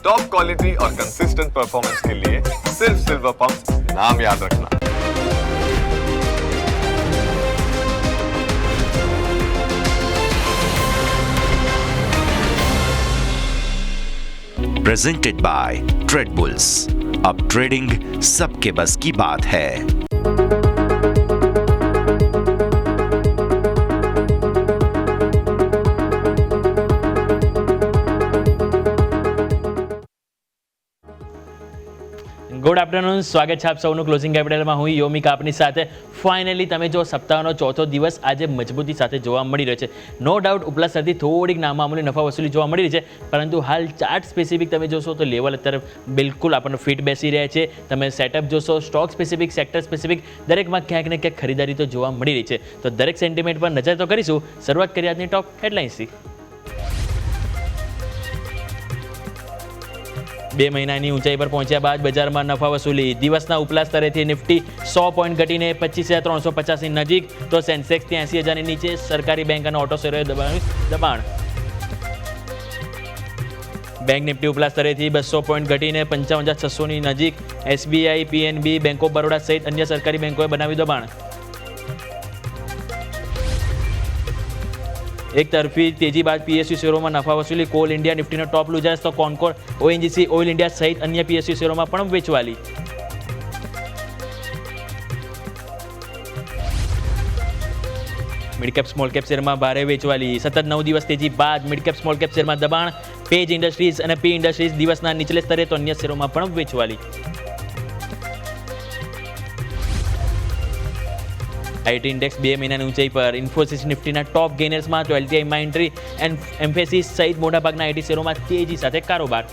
Top quality और consistent performance के लिए सिर्फ सिल्वर पंप नाम याद रखना। Presented by trade bulls. अब ट्रेडिंग सबके बस की बात है। ગુડ આફ્ટરનૂન, સ્વાગત છે આપ સૌનું ક્લોઝિંગ કેપિટલમાં. હું યોમિક આપની સાથે. ફાઇનલી તમે જો સપ્તાહનો ચોથો દિવસ આજે મજબૂતી સાથે જોવા મળી રહ્યો છે. નો ડાઉટ ઉપલા સ્તરથી થોડીક નામામૂલી નફા વસૂલી જોવા મળી રહી છે, પરંતુ હાલ ચાર્ટ સ્પેસિફિક તમે જોશો તો લેવલ અત્યારે બિલકુલ આપણને ફિટ બેસી રહ્યા છે. તમે સેટઅપ જોશો, સ્ટોક સ્પેસિફિક, સેક્ટર સ્પેસિફિક, દરેકમાં ક્યાંક ને ક્યાંક ખરીદારી તો જોવા મળી રહી છે. તો દરેક સેન્ટિમેન્ટ પર નજર તો કરીશું. શરૂઆત કરીએ આજની ટોપ હેડલાઇન્સથી. 2 મહિનાની ઊંચાઈ પર પહોંચ્યા બાદ બજારમાં નફા વસૂલી. દિવસના ઉપલા સ્તરેથી નિફ્ટી 100 પોઈન્ટ ઘટીને 25,350ની નજીક, તો સેન્સેક્સ 83,000ની નીચે. સરકારી બેંક અને ઓટો શેરોએ દબાણ. બેંક નિફ્ટી ઉપલા સ્તરેથી 200 પોઈન્ટ ઘટીને 55,600ની નજીક. SBI, PNB, bank of Baroda સહિત અન્ય સરકારી બેંકોએ બનાવ્યું દબાણ. એક તરફી તેજી બાદ પીએસયુ શેરોમાં નફા વસૂલી. કોલ ઇન્ડિયા નિફ્ટીનો ટોપ લૂઝર્સ, તો કોન્કોર, ઓએનજીસી, ઓઇલ ઇન્ડિયા સહિત અન્ય પીએસયુ શેરોમાં પણ વેચવાલી. મિડકેપ સ્મોલ કેપ શેરમાં ભારે વેચવાલી. સતત 9 દિવસ તેજી બાદ મિડકેપ સ્મોલ કેપ શેરમાં દબાણ. પેજ ઇન્ડસ્ટ્રીઝ અને પી ઇન્ડસ્ટ્રીઝ દિવસના નીચલે સ્તરે, તો અન્ય શેરોમાં પણ વેચવાલી. આઈટી ઇન્ડેક્સ 2 મહિનાની ઊંચાઈ પર. ઇન્ફોસિસ નિફ્ટીના ટોપ ગેનર્સમાં, તો એલટીઆઈ, માઇન્ટ્રી એન્ડ એમ્ફેસિસ સહિત મોટાભાગના આઈટી શેરોમાં તેજી સાથે કારોબાર.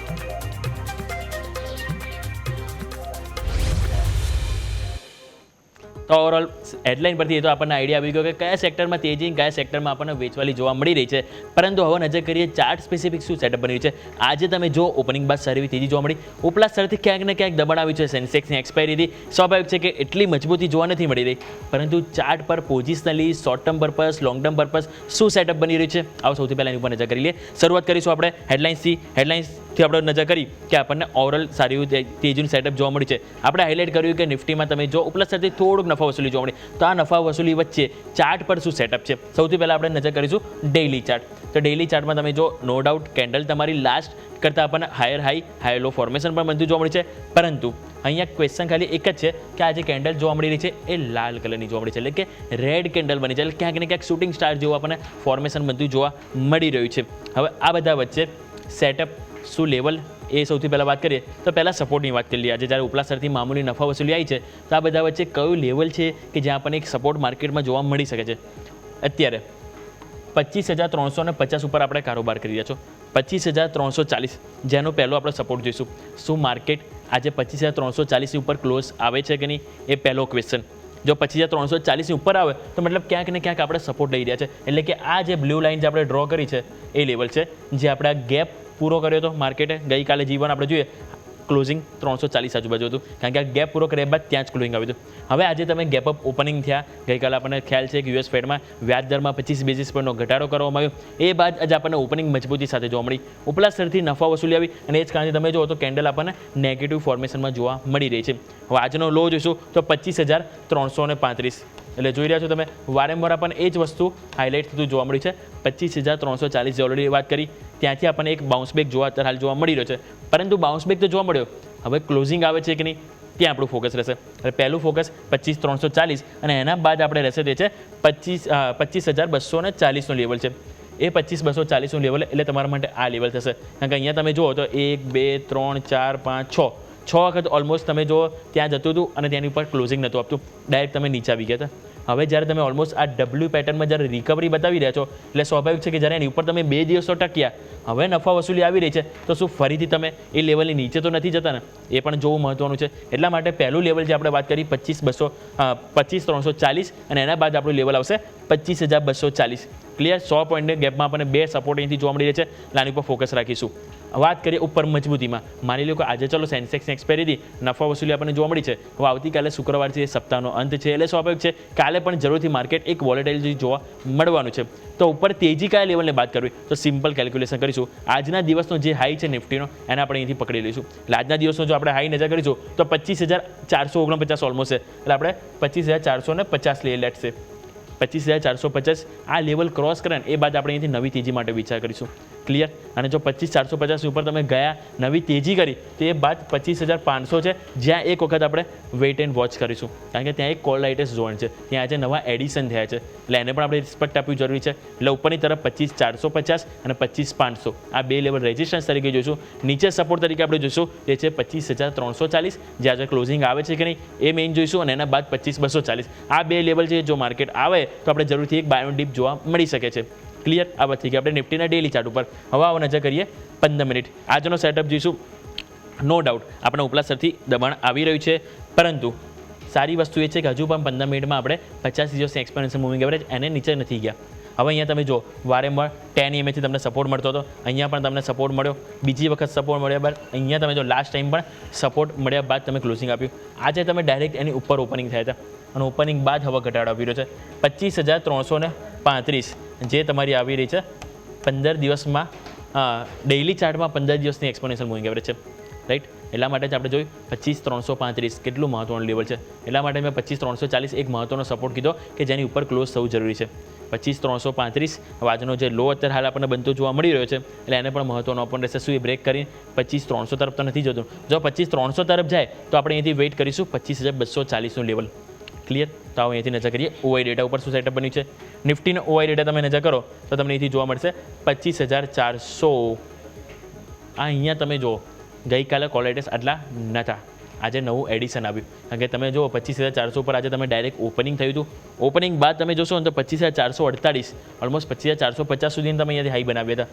તો ઓવરઓલ હેડલાઇન પરથી એ તો આપણને આઈડિયા આવી ગયો કે કયા સેક્ટરમાં તેજી, કયા સેક્ટરમાં આપણને વેચવાલી જોવા મળી રહી છે. પરંતુ હવે નજર કરીએ ચાર્ટ સ્પેસિફિક શું સેટઅપ બની રહ્યું છે. આજે તમે જો ઓપનિંગ બાદ સારી એવી તેજી જોવા મળી. ઉપલા સ્તરથી ક્યાંક ને ક્યાંક દબાણ આવ્યું છે. સેન્સેક્સની એક્સપાયરીથી સ્વાભાવિક છે કે એટલી મજબૂતી જોવા નથી મળી રહી, પરંતુ ચાર્ટ પર પોઝિશનલી, short term purpose, long term purpose શું સેટઅપ બની રહ્યું છે, આવો સૌથી પહેલાં એની ઉપર નજર કરી લઈએ. શરૂઆત કરીશું આપણે હેડલાઇન્સથી. હેડલાઇન્સથી આપણે નજર કરી કે આપણને ઓવરઓલ સારી એવી તેજીનું સેટઅપ જોવા મળ્યું છે. આપણે હાઇલાઇટ કર્યું કે નિફ્ટીમાં તમે જો ઉપલા સ્તરથી થોડુંક નફા વસૂલી જોવા મળી, તો આ નફા વસૂલી વચ્ચે ચાર્ટ પર શું સેટઅપ છે. સૌથી પહેલાં આપણે નજર કરીશું ડેઇલી ચાર્ટ. તો ડેઇલી ચાર્ટમાં તમે જો નો ડાઉટ કેન્ડલ તમારી લાસ્ટ કરતાં આપણને હાયર હાઈ, હાયર લો ફોર્મેશન પણ બનતું જોવા મળે છે. પરંતુ અહીંયા ક્વેશ્ચન ખાલી એક જ છે કે આ જે કેન્ડલ જોવા મળી રહી છે એ લાલ કલરની જોવા મળી છે, એટલે કે રેડ કેન્ડલ બની છે. એટલે ક્યાંક ને ક્યાંક શૂટિંગ સ્ટાર જેવું આપણને ફોર્મેશન બનતું જોવા મળી રહ્યું છે. હવે આ બધા વચ્ચે સેટઅપ શું લેવલ, એ સૌથી પહેલાં વાત કરીએ તો પહેલાં સપોર્ટની વાત કરી લઈએ. આજે જ્યારે ઉપલા સ્તરથી મામૂલી નફા વસૂલી આવી છે, તો આ બધા વચ્ચે કયું લેવલ છે કે જ્યાં આપણને એક સપોર્ટ માર્કેટમાં જોવા મળી શકે છે. અત્યારે 25,350 ઉપર આપણે કારોબાર કરી રહ્યા છો. 25,340 જેનો પહેલો આપણે સપોર્ટ જોઈશું. શું માર્કેટ આજે 25,340 ઉપર ક્લોઝ આવે છે કે નહીં, એ પહેલો ક્વેશ્ચન. જો 25,340 ઉપર આવે તો મતલબ ક્યાંક ને ક્યાંક આપણે સપોર્ટ લઈ રહ્યા છે. એટલે કે આ જે બ્લુ લાઇન જે આપણે ડ્રો કરી છે એ લેવલ છે જે આપણે ગેપ પૂરો કર્યો હતો માર્કેટે. ગઈકાલે જીવન આપણે જોઈએ ક્લોઝિંગ 340 આજુબાજુ હતું, કારણ કે આ ગેપ પૂરો કર્યા બાદ ત્યાં જ ક્લોઝિંગ આવ્યું હતું. હવે આજે તમે ગેપ અપ ઓપનિંગ થયા. ગઈકાલે આપણને ખ્યાલ છે કે યુએસ ફેડમાં વ્યાજ દરમાં 25 બેઝિસ પોઈન્ટનો ઘટાડો કરવામાં આવ્યો. એ બાદ આજે આપણને ઓપનિંગ મજબૂતી સાથે જોવા મળી. ઉપલા સ્તરથી નફા વસૂલી આવી અને એ જ કારણે તમે જુઓ તો કેન્ડલ આપણને નેગેટિવ ફોર્મેશનમાં જોવા મળી રહી છે. હવે આજનો લો જોઈશું તો 25,335. એટલે જોઈ રહ્યા છો તમે વારંવાર આપણને એ જ વસ્તુ હાઇલાઇટ થતું જોવા મળી છે. 25,340 જે ઓલરેડી વાત કરી, ત્યાંથી આપણને એક બાઉન્સ બેક હાલ જોવા મળી રહ્યો છે. પરંતુ બાઉન્સ બેક તો જોવા મળ્યો, હવે ક્લોઝિંગ આવે છે કે નહીં ત્યાં આપણું ફોકસ રહેશે. એટલે પહેલું ફોકસ 25,340 અને એના બાદ આપણે રહેશે તે છે 25,240નો લેવલ છે. એ 25,240નું લેવલ એટલે તમારા માટે આ લેવલ થશે. કારણ કે અહીંયા તમે જુઓ તો 1, 2, 3, 4, 5, 6 વખત ઓલમોસ્ટ તમે જો ત્યાં જતું હતું અને તેની ઉપર ક્લોઝિંગ નહોતું આપતું, ડાયરેક્ટ તમે નીચે આવી ગયા હતા. હવે જ્યારે તમે ઓલમોસ્ટ આ ડબલ્યુ પેટર્નમાં જ્યારે રિકવરી બતાવી રહ્યા છો, એટલે સ્વાભાવિક છે કે જ્યારે એની ઉપર તમે 2 દિવસો ટક્યા, હવે નફા વસૂલી આવી રહી છે, તો શું ફરીથી તમે એ લેવલની નીચે તો નથી જતા ને, એ પણ જોવું મહત્વનું છે. એટલા માટે પહેલું લેવલ જે આપણે વાત કરી 25,340 અને એના બાદ આપણું લેવલ આવશે 25,240. ક્લિયર. 100 પોઈન્ટની ગેપમાં આપણને 2 સપોર્ટ અહીંથી જોવા મળી રહે છે. આની ઉપર ફોકસ રાખીશું. વાત કરીએ ઉપર મજબૂતીમાં, માની લો કે આજે ચલો સેન્સેક્સની એક્સપાયરી હતી, નફા વસૂલી આપણને જોવા મળી છે. હવે આવતીકાલે શુક્રવાર છે, સપ્તાહનો અંત છે, એટલે સ્વાભાવિક છે કાલે પણ જરૂરથી માર્કેટ એક વોલેટાઇલિટી જોવા મળવાનું છે. તો ઉપર તેજી કયા લેવલને બાદ કરવી, તો સિમ્પલ કેલ્ક્યુલેશન કરીશું. આજના દિવસનો જે હાઈ છે નિફ્ટીનો એને આપણે અહીંથી પકડી લઈશું. એટલે આજના દિવસનો જો આપણે હાઈ નજર કરીશું તો 25,449 ઓલમોસ્ટ છે. એટલે આપણે 25,450 લઈએ, લેટ્સ સે 25,450 આ લેવલ ક્રોસ કરે ને એ બાદ આપણે અહીંથી નવી તેજી માટે વિચાર કરીશું. ક્લિયર? અને જો 25,450 ઉપર તમે ગયા, નવી તેજી કરી, તો એ બાદ 25,500 છે, જ્યાં એક વખત આપણે વેઇટ એન્ડ વોચ કરીશું. કારણ કે ત્યાં એક કોલ લાઇટેસ ઝોન છે, ત્યાં આજે નવા એડિશન થયા છે, એટલે એને પણ આપણે રિસ્પેક્ટ આપવી જરૂરી છે. એટલે ઉપરની તરફ 25,450 અને 25,500 આ બે લેવલ રેઝિસ્ટન્સ તરીકે જોઈશું. નીચે સપોર્ટ તરીકે આપણે જોઈશું એ છે 25,340, જે આજે ક્લોઝિંગ આવે છે કે નહીં એ મેઇન જોઈશું. અને એના બાદ 25,240 આ બે લેવલ છે. જો માર્કેટ આવે તો આપણે જરૂરથી એક બાય ઓન ડીપ જોવા મળી શકે છે. ક્લિયર? આ વાત થઈ ગઈ આપણે નિફ્ટીના ડેલી ચાર્ટ ઉપર. હવે આવો નજર કરીએ 15 મિનિટ. આજનો સેટઅપ જોઈશું. નો ડાઉટ આપણે ઉપલા સ્તરથી દબાણ આવી રહ્યું છે, પરંતુ સારી વસ્તુ એ છે કે હજુ પણ 15 મિનિટમાં આપણે 50 દિવસની એક્સપોનેન્શિયલ મૂવિંગ એવરેજ એને નીચે નથી ગયા. હવે અહીંયા તમે જો વારંવાર 10 EMA થી તમને સપોર્ટ મળતો હતો, અહીંયા પણ તમને સપોર્ટ મળ્યો, બીજી વખત સપોર્ટ મળ્યા બાદ અહીંયા તમે જો લાસ્ટ ટાઈમ પણ સપોર્ટ મળ્યા બાદ તમે ક્લોઝિંગ આપ્યું. આજે તમે ડાયરેક્ટ એની ઉપર ઓપનિંગ થયા હતા અને ઓપનિંગ બાદ હવે ઘટાડો આવી રહ્યો છે 25,335, જે તમારી આવી રહી છે 15 દિવસમાં ડેઇલી ચાર્ટમાં 15 દિવસની એક્સપોનેન્શિયલ મૂવિંગ એવરેજ છે. રાઈટ? એટલા માટે જ આપણે જોયું 25,335 કેટલું મહત્વનું લેવલ છે. એટલા માટે મેં 25,340 એક મહત્વનો સપોર્ટ કીધો કે જેની ઉપર ક્લોઝ થવું જરૂરી છે. 25,335 આજનો જે લો અત્યારે હાલ આપણને બનતો જોવા મળી રહ્યો છે, એટલે એને પણ મહત્વનો આપવાનો રહેશે. શું એ બ્રેક કરીને 25,300 તરફ તો નથી જતું. જો 25,300 તરફ જાય તો આપણે અહીંથી વેઇટ કરીશું 25,240નું લેવલ. ક્લિયર? તો આવો અહીંથી નજર કરીએ ઓઆઈ ડેટા ઉપર શું સેટઅપ બન્યું છે. નિફ્ટીનો ઓઆઈ ડેટા તમે નજર કરો તો તમને અહીંથી જોવા મળશે 25,400. આ અહીંયા તમે જુઓ ગઈકાલે કોલેટેસ આટલા નહોતા, આજે નવું એડિશન આવ્યું. કારણ કે તમે જુઓ 25,400 પર આજે તમે ડાયરેક્ટ ઓપનિંગ થયું હતું. ઓપનિંગ બાદ તમે જોશો ને તો 25,448 ઓલમોસ્ટ 25,450 સુધીને તમે અહીંયાથી હાઈ બનાવ્યા હતા.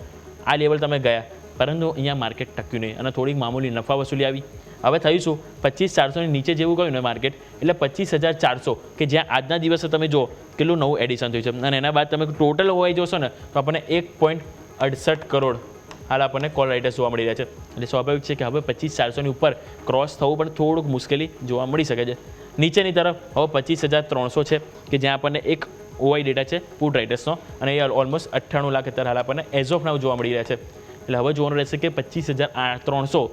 આ લેવલ તમે ગયા, પરંતુ અહીંયા માર્કેટ ટક્યું નહીં અને થોડીક મામૂલી નફા વસૂલી આવી. હવે થયું શું, 25,400ની નીચે જેવું ગયું ને માર્કેટ, એટલે 25,400 કે જ્યાં આજના દિવસે તમે જો કેટલું નવું એડિશન થયું છે. અને એના બાદ તમે ટોટલ ઓઆઈ જોશો ને તો આપણને 1.68 કરોડ હાલ આપણને કોલ રાઇટર્સ જોવા મળી રહ્યા છે. એટલે સ્વાભાવિક છે કે હવે 25,400ની ઉપર ક્રોસ થવું પણ થોડુંક મુશ્કેલી જોવા મળી શકે છે. નીચેની તરફ હવે 25,300 છે કે જ્યાં આપણને એક ઓઆઈ ડેટા છે પુટ રાઇટર્સનો, અને એ ઓલમોસ્ટ 98 લાખ અત્યારે હાલ આપણને એઝ ઓફ નાઉ જોવા મળી રહ્યા છે. એટલે હવે જોવાનું રહેશે કે 25,300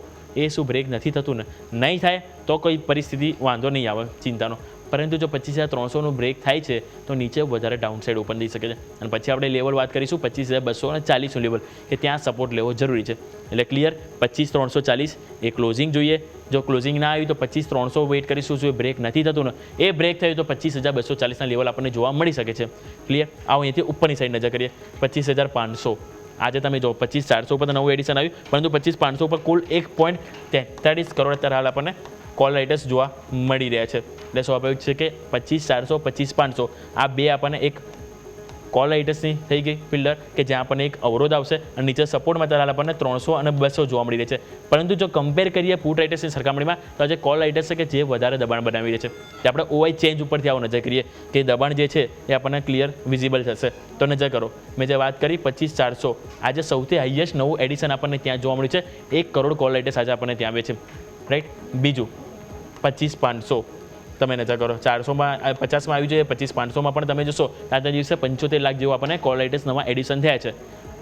એ શું બ્રેક નથી થતું ને, નહીં થાય તો કોઈ પરિસ્થિતિ વાંધો નહીં આવે ચિંતાનો. પરંતુ જો 25,300નું બ્રેક થાય છે તો નીચે વધારે ડાઉન સાઇડ ઓપન થઈ શકે છે. અને પછી આપણે લેવલ વાત કરીશું 25,240નું લેવલ, કે ત્યાં સપોર્ટ લેવો જરૂરી છે. એટલે ક્લિયર? 25,340 એ ક્લોઝિંગ જોઈએ. જો ક્લોઝિંગ ના આવ્યું તો 25,300 વેઇટ કરીશું. જો એ બ્રેક નથી થતું ને, એ બ્રેક થયું તો 25,240ના લેવલ આપણને જોવા મળી શકે છે. ક્લિયર? આવો અહીંથી ઉપરની સાઈડ નજર કરીએ 25,500. આજે તમે જો 25,400 ઉપર નવું એડિશન આવ્યું, પરંતુ 25,500 ઉપર કુલ 1.43 કરોડ અત્યારે હાલ આપણને કોલ રાઇટર્સ જોવા મળી રહ્યા છે. એટલે સ્વાભાવિક છે કે 25,400 25,500 આ બે આપણને એક કોલ રાઇટર્સની થઈ ગઈ ફિલ્ડર, કે જ્યાં આપણને એક અવરોધ આવશે અને નીચે સપોર્ટમાં અત્યારે આપણને 300 અને 200 જોવા મળી રહે છે. પરંતુ જો કમ્પેર કરીએ પુટ રાઇટર્સની સરખામણીમાં તો આજે કોલ રાઇટર્સ છે કે જે વધારે દબાણ બનાવી રહે છે. તે આપણે ઓઆઈ ચેન્જ ઉપરથી આવો નજર કરીએ કે દબાણ જે છે એ આપણને ક્લિયર વિઝિબલ થશે. તો નજર કરો, મેં જે વાત કરી 25,400 આજે સૌથી હાઈએસ્ટ નવું એડિશન આપણને ત્યાં જોવા મળ્યું છે. 1 કરોડ કોલ રાઇટર્સ આજે આપણને ત્યાં આવે છે. રાઈટ? બીજું 25,500 તમે નજર કરો, 400માં 50માં આવ્યું છે, 25,500માં પણ તમે જોશો આજના દિવસે 75 લાખ જેવું આપણને કોલ રાઇટર્સ નવા એડિશન થયા છે.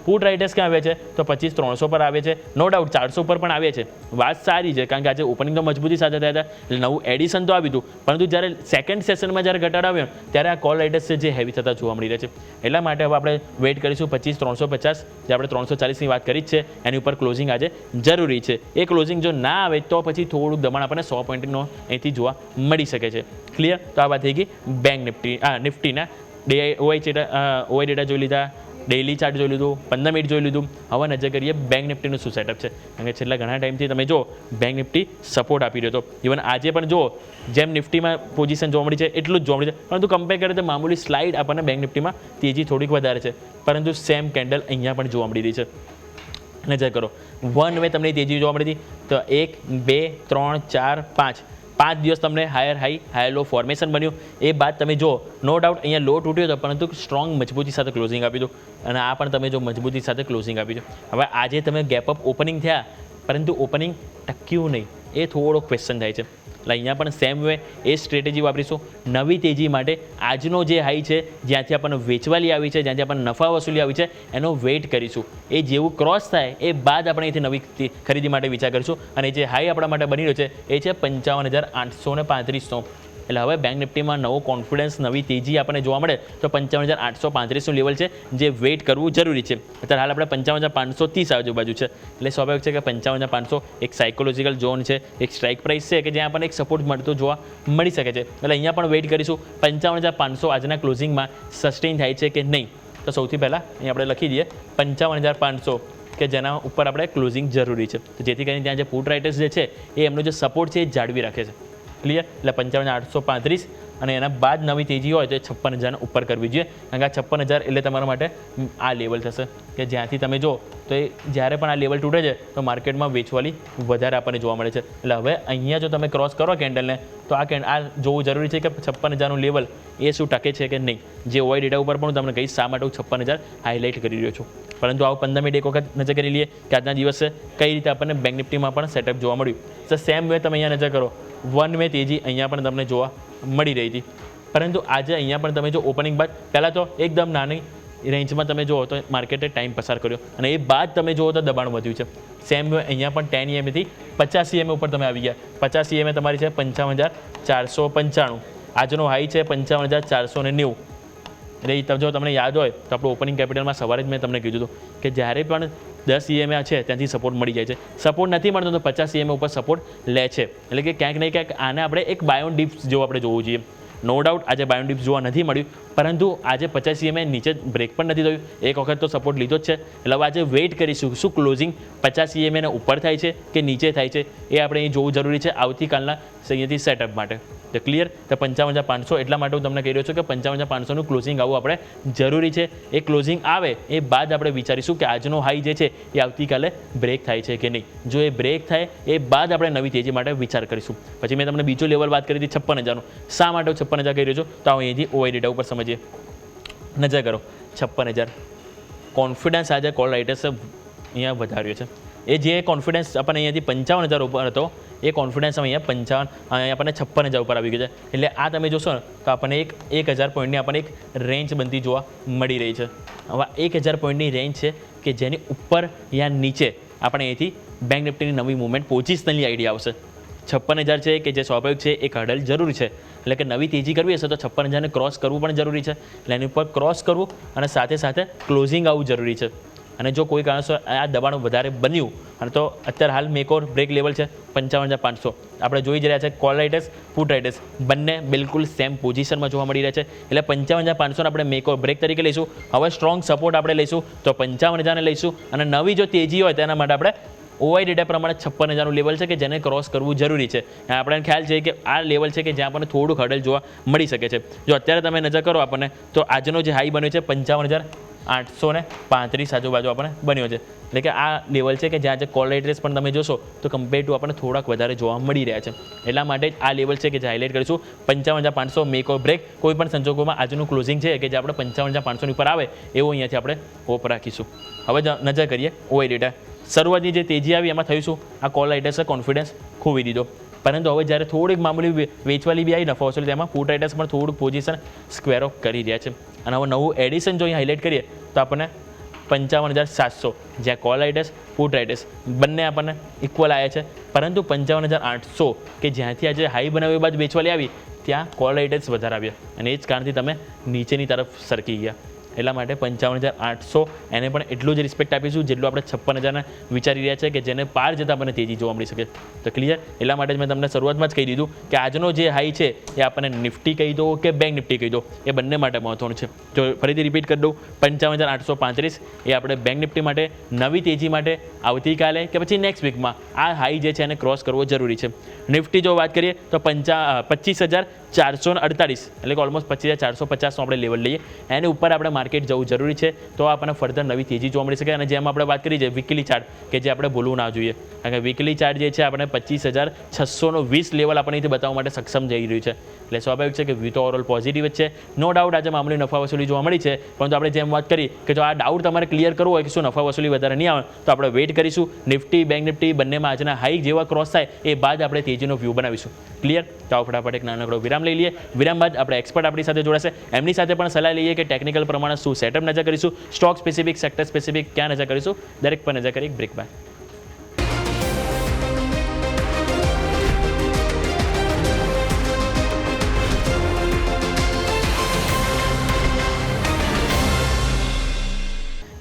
પુટ રાઇટર્સ ક્યાં આવે છે તો 25,300 પર આવે છે. નો ડાઉટ 400 પર પણ આવે છે. વાત સારી છે, કારણ કે આજે ઓપનિંગ તો મજબૂતી સાથે થયા હતા, એટલે નવું એડિશન તો આવ્યું હતું. પરંતુ જ્યારે સેકન્ડ સેશનમાં જ્યારે ઘટાડો આવ્યો ત્યારે આ કોલ રાઇટર્સ છે જે હેવી થતા જોવા મળી રહ્યા છે. એટલા માટે હવે આપણે વેઇટ કરીશું 25,350, જે આપણે 340ની વાત કરી જ છે, એની ઉપર ક્લોઝિંગ આજે જરૂરી છે. એ ક્લોઝિંગ જો ના આવે તો પછી થોડુંક દબાણ આપણને 100 પોઈન્ટનો અહીંથી જોવા મળી શકે છે. ક્લિયર? તો આ વાત થઈ ગઈ બેંક નિફ્ટીના ઓઆઈ ડેટા જોઈ લીધા, ડેઇલી ચાર્ટ જોઈ લીધું, 15 મિનિટ જોઈ લીધું. હવે નજર કરીએ બેંક નિફ્ટીનું શું સેટઅપ છે. કારણ કે છેલ્લા ઘણા ટાઈમથી તમે જો બેંક નિફ્ટી સપોર્ટ આપી રહ્યો હતો. ઇવન આજે પણ જો જેમ નિફ્ટીમાં પોઝિશન જોવા મળી છે એટલું જ જોવા મળી છે, પરંતુ કમ્પેર કરીએ તો મામૂલી સ્લાઇડ આપણને બેંક નિફ્ટીમાં તેજી થોડીક વધારે છે, પરંતુ સેમ કેન્ડલ અહીંયા પણ જોવા મળી રહી છે. નજર કરો, વન વે તમને તેજી જોવા મળી હતી તો 1 2 3 4 5 5 દિવસ તમને હાયર લો ફોર્મેશન બન્યું. એ બાદ તમે જો નો ડાઉટ અહીંયા લો તૂટ્યો હતો, પરંતુ સ્ટ્રોંગ મજબૂતી સાથે ક્લોઝિંગ આપી દો, અને આ પણ તમે જો મજબૂતી સાથે ક્લોઝિંગ આપી દો. હવે આજે તમે ગેપ અપ ઓપનિંગ થયા, પરંતુ ઓપનિંગ ટક્યું નહીં, એ થોડો ક્વેશ્ચન થાય છે. એટલે અહીંયા પણ સેમ વે એ સ્ટ્રેટેજી વાપરીશું. નવી તેજી માટે આજનો જે હાઈ છે, જ્યાંથી આપણને વેચવાલી આવી છે, જ્યાંથી આપણને નફા વસૂલી આવી છે, એનો વેઇટ કરીશું. એ જેવું ક્રોસ થાય એ બાદ આપણે અહીંથી નવી ખરીદી માટે વિચાર કરીશું. અને જે હાઈ આપણા માટે બની રહ્યો છે એ છે 55,835નો. એટલે હવે બેંક નિફ્ટીમાં નવો કોન્ફિડન્સ, નવી તેજી આપણને જોવા મળે તો 55,835નું લેવલ છે, જે વેઇટ કરવું જરૂરી છે. અત્યારે હાલ આપણે 55,530 આજુબાજુ છે. એટલે સ્વાભાવિક છે કે 55,500 એક સાયકોલોજીકલ ઝોન છે, એક સ્ટ્રાઇક પ્રાઇસ છે કે જ્યાં આપણને એક સપોર્ટ મળતો જોવા મળી શકે છે. એટલે અહીંયા પણ વેઇટ કરીશું 55,500 આજના ક્લોઝિંગમાં સસ્ટેન થાય છે કે નહીં. તો સૌથી પહેલાં અહીં આપણે લખી દઈએ 55,500 કે જેના ઉપર આપણે ક્લોઝિંગ જરૂરી છે, તો જેથી કરીને ત્યાં જે પુટ રાઇટર્સ જે છે એ એમનો જે સપોર્ટ છે એ જાળવી રાખે છે. ક્લિયર? એટલે 55,835 અને એના બાદ નવી તેજી હોય તો એ 56,000 ઉપર કરવી જોઈએ. કારણ કે આ 56,000 એટલે તમારા માટે આ લેવલ થશે કે જ્યાંથી તમે જો તો એ જ્યારે પણ આ લેવલ તૂટે છે તો માર્કેટમાં વેચવાલી વધારે આપણને જોવા મળે છે. એટલે હવે અહીંયા જો તમે ક્રોસ કરો કેન્ડલને તો આ જોવું જરૂરી છે કે 56,000નું લેવલ એ શું ટકે છે કે નહીં. જે ઓવાઈ ડેટા ઉપર પણ તમને કહીશ શા માટે હું 56,000 હાઇલાઇટ કરી રહ્યો છું. પરંતુ આવું 15 મિનિટ એક વખત નજર કરી લઈએ કે આજના દિવસે કઈ રીતે આપણને બેંક નિફ્ટીમાં પણ સેટઅપ જોવા મળ્યું. તો સેમ વે તમે અહીંયા નજર કરો, વન વે તેજી અહીંયા પણ તમને જોવા મળી રહી હતી. પરંતુ આજે અહીંયા પણ તમે જો ઓપનિંગ બાદ પહેલાં તો એકદમ નાની રેન્જમાં તમે જુઓ તો માર્કેટે ટાઈમ પસાર કર્યો, અને એ બાદ તમે જુઓ તો દબાણ વધ્યું છે. સેમ વે અહીંયા પણ 10 EMAથી 50 EMA ઉપર તમે આવી ગયા. 50 EMA તમારી છે 55,495. આજનો હાઈ છે 55,490. એટલે જો તમને યાદ હોય તો આપણું ઓપનિંગ કેપિટલમાં સવારે જ મેં તમને કીધું હતું કે જ્યારે પણ 10 EMA છે ત્યાંથી સપોર્ટ મળી જાય છે. સપોર્ટ નથી મળતો તો 50 EMA ઉપર સપોર્ટ લે છે. એટલે કે ક્યાંક નહીં ક્યાંક આને આપણે એક બાયોન ડિપ્સ જેવું આપણે જોવું જોઈએ. નો ડાઉટ આજે બાયોન ડિપ્સ જોવા નથી મળ્યું, પરંતુ આજે 50 EMA નીચે બ્રેક પણ નથી થયું. એક વખત તો સપોર્ટ લીધો જ છે. એટલે હવે આજે વેઇટ કરીશું શું ક્લોઝિંગ 50 EMA ને ઉપર થાય છે કે નીચે થાય છે, એ આપણે અહીં જોવું જરૂરી છે આવતીકાલના અહીંયાથી સેટઅપ માટે. તો ક્લિયર? તો 55,500 એટલા માટે હું તમને કહી રહ્યો છું કે 55,500નું ક્લોઝિંગ આવવું આપણે જરૂરી છે. એ ક્લોઝિંગ આવે એ બાદ આપણે વિચારીશું કે આજનો હાઈ જે છે એ આવતીકાલે બ્રેક થાય છે કે નહીં. જો એ બ્રેક થાય એ બાદ આપણે નવી તેજી માટે વિચાર કરીશું. પછી મેં તમને બીજો લેવલ વાત કરી હતી 56,000નું. શા માટે 56,000 કહી રહ્યો છું તો અહીંયાથી ઓવાઈ ડેટા ઉપર સમજીએ. નજર કરો 56,000. કોન્ફિડન્સ આજે કોલ રાઇટર્સે અહીંયા વધાર્યો છે. એ જે કોન્ફિડન્સ આપણને અહીંયાથી 55,000 ઉપર હતો એ કોન્ફિડન્સ અહીંયા 55 અહીંયા આપણને 56,000 ઉપર આવી ગયો છે. એટલે આ તમે જોશો ને તો આપણને 1,000 પોઈન્ટની આપણને એક રેન્જ બનતી જોવા મળી રહી છે. હવે 1,000 પોઈન્ટની રેન્જ છે કે જેની ઉપર યા નીચે આપણે અહીંથી બેંક નિફ્ટીની નવી મુવમેન્ટ પોઝિશનલી આઈડિયા આવશે. 56,000 છે કે જે સ્વાભાવિક છે એક હર્ડલ જરૂરી છે. એટલે કે નવી તેજી કરવી હશે તો 56,000ને ક્રોસ કરવું પણ જરૂરી છે. એટલે એની ઉપર ક્રોસ કરવું અને સાથે સાથે ક્લોઝિંગ આવવું જરૂરી છે. અને જો કોઈ કારણસર આ દબાણ વધારે બન્યું અને તો અત્યારે હાલ મેક ઓર બ્રેક લેવલ છે 55,500. આપણે જોઈ જ રહ્યા છે કોલ રાઇટર્સ, પુટ રાઇટર્સ બંને બિલકુલ સેમ પોઝિશનમાં જોવા મળી રહ્યા છે. એટલે 55,500 આપણે મેક ઓર બ્રેક તરીકે લઈશું. હવે સ્ટ્રોંગ સપોર્ટ આપણે લઈશું તો 55,000ને લઈશું. અને નવી જો તેજી હોય તેના માટે આપણે ઓવાઈ ડેટા પ્રમાણે 56,000નું લેવલ છે કે જેને ક્રોસ કરવું જરૂરી છે. આપણને ખ્યાલ છે કે આ લેવલ છે કે જ્યાં આપણને થોડુંક હર્ડલ જોવા મળી શકે છે. જો અત્યારે તમે નજર કરો આપણને તો આજનો જે હાઈ બન્યો છે 55,835 આજુબાજુ આપણને બન્યો છે. એટલે કે આ લેવલ છે કે જ્યાં જે કોલ રાઇટર્સ પણ તમે જોશો તો કમ્પેર ટુ આપણને થોડાક વધારે જોવા મળી રહ્યા છે. એટલા માટે જ આ લેવલ છે કે જે હાઇલાઇટ કરીશું 55,500 મેક ઓર બ્રેક. કોઈ પણ સંજોગોમાં આજનું ક્લોઝિંગ છે કે જે આપણે 55,500 ઉપર આવે એવું અહીંયાથી આપણે હોપ રાખીશું. હવે નજર કરીએ ઓવાઈ ડેટા. શરૂઆતની જે તેજી આવી એમાં થયું શું, આ કોલ રાઇટર્સે કોન્ફિડન્સ ખોવી દીધો. પરંતુ હવે જ્યારે થોડીક મામૂલી વેચવાલી બી આવી નફા વસૂલી તેમાં પુટ રાઇટર્સ પણ થોડુંક પોઝિશન સ્ક્વેર ઓફ કરી રહ્યા છે. અને હવે નવું એડિશન જો અહીં હાઇલાઇટ કરીએ તો આપણને 55,700 જ્યાં કોલ રાઇટર્સ, પુટ રાઇટર્સ બંને આપણને ઇક્વલ આવ્યા છે. પરંતુ 55,800 કે જ્યાંથી આજે હાઈ બનાવ્યા બાદ વેચવાલી આવી ત્યાં કોલ રાઇટર્સ વધારે આવ્યા અને એ જ કારણથી તમે નીચેની તરફ સરકી ગયા. એટલા માટે 55,800 એને પણ એટલું જ રિસ્પેક્ટ આપીશું જેટલું આપણે 56,000ને વિચારી રહ્યા છે કે જેને પાર જતાં આપણને તેજી જોવા મળી શકે. તો ક્લિયર? એટલા માટે જ મેં તમને શરૂઆતમાં જ કહી દીધું કે આજનો જે હાઈ છે એ આપણને નિફ્ટી કહી દો કે બેંક નિફ્ટી કહી દો એ બંને માટે મહત્વનું છે. જો ફરીથી રિપીટ કરી દઉં 55,835 એ આપણે બેંક નિફ્ટી માટે નવી તેજી માટે આવતીકાલે કે પછી નેક્સ્ટ વીકમાં આ હાઈ જે છે એને ક્રોસ કરવો જરૂરી છે. નિફ્ટી જો વાત કરીએ તો 25,448 એટલે કે ઓલમોસ્ટ 25,450નું આપણે લેવલ લઈએ. એની ઉપર આપણે માર્કેટ જવું જરૂરી છે, તો આપણને ફર્ધર નવી તેજી જોવા મળી શકે. અને જેમ આપણે વાત કરી છે વીકલી ચાર્ટ, કે જે આપણે ભૂલવું ના જોઈએ, કારણ કે વીકલી ચાર્ટ જે છે આપણે 25,620 લેવલ આપણને અહીંથી બતાવવા માટે સક્ષમ જઈ રહ્યું છે. એટલે સ્વાભાવિક છે કે વ્યૂ તો ઓવરઓલ પોઝિટિવ જ છે. નો ડાઉટ આજે મામૂલી નફા વસૂલી જોવા મળી છે, પરંતુ આપણે જેમ વાત કરી કે જો આ ડાઉટ તમારે ક્લિયર કરવો હોય કે શું નફા વસૂલી વધારે નહીં આવે, તો આપણે વેઇટ કરીશું. નિફ્ટી બેંક નિફ્ટી બંનેમાં આજના હાઈ જેવા ક્રોસ થાય એ બાદ આપણે તેજીનો વ્યૂ બનાવીશું. ક્લિયર? તો આવો ફટાફટ એક નાનકડો વિરામ લઈ લઈએ. વિરામ બાદ આપણે એક્સપર્ટ આપણી સાથે જોડાશે, એમની સાથે પણ સલાહ લઈએ કે ટેકનિકલ પ્રમાણે શું સેટઅપ નજર કરીશું, સ્ટોક સ્પેસિફિક, સેક્ટર સ્પેસિફિક ક્યાં નજર કરીશું, દરેક પર નજર કરી બ્રેક બાદ.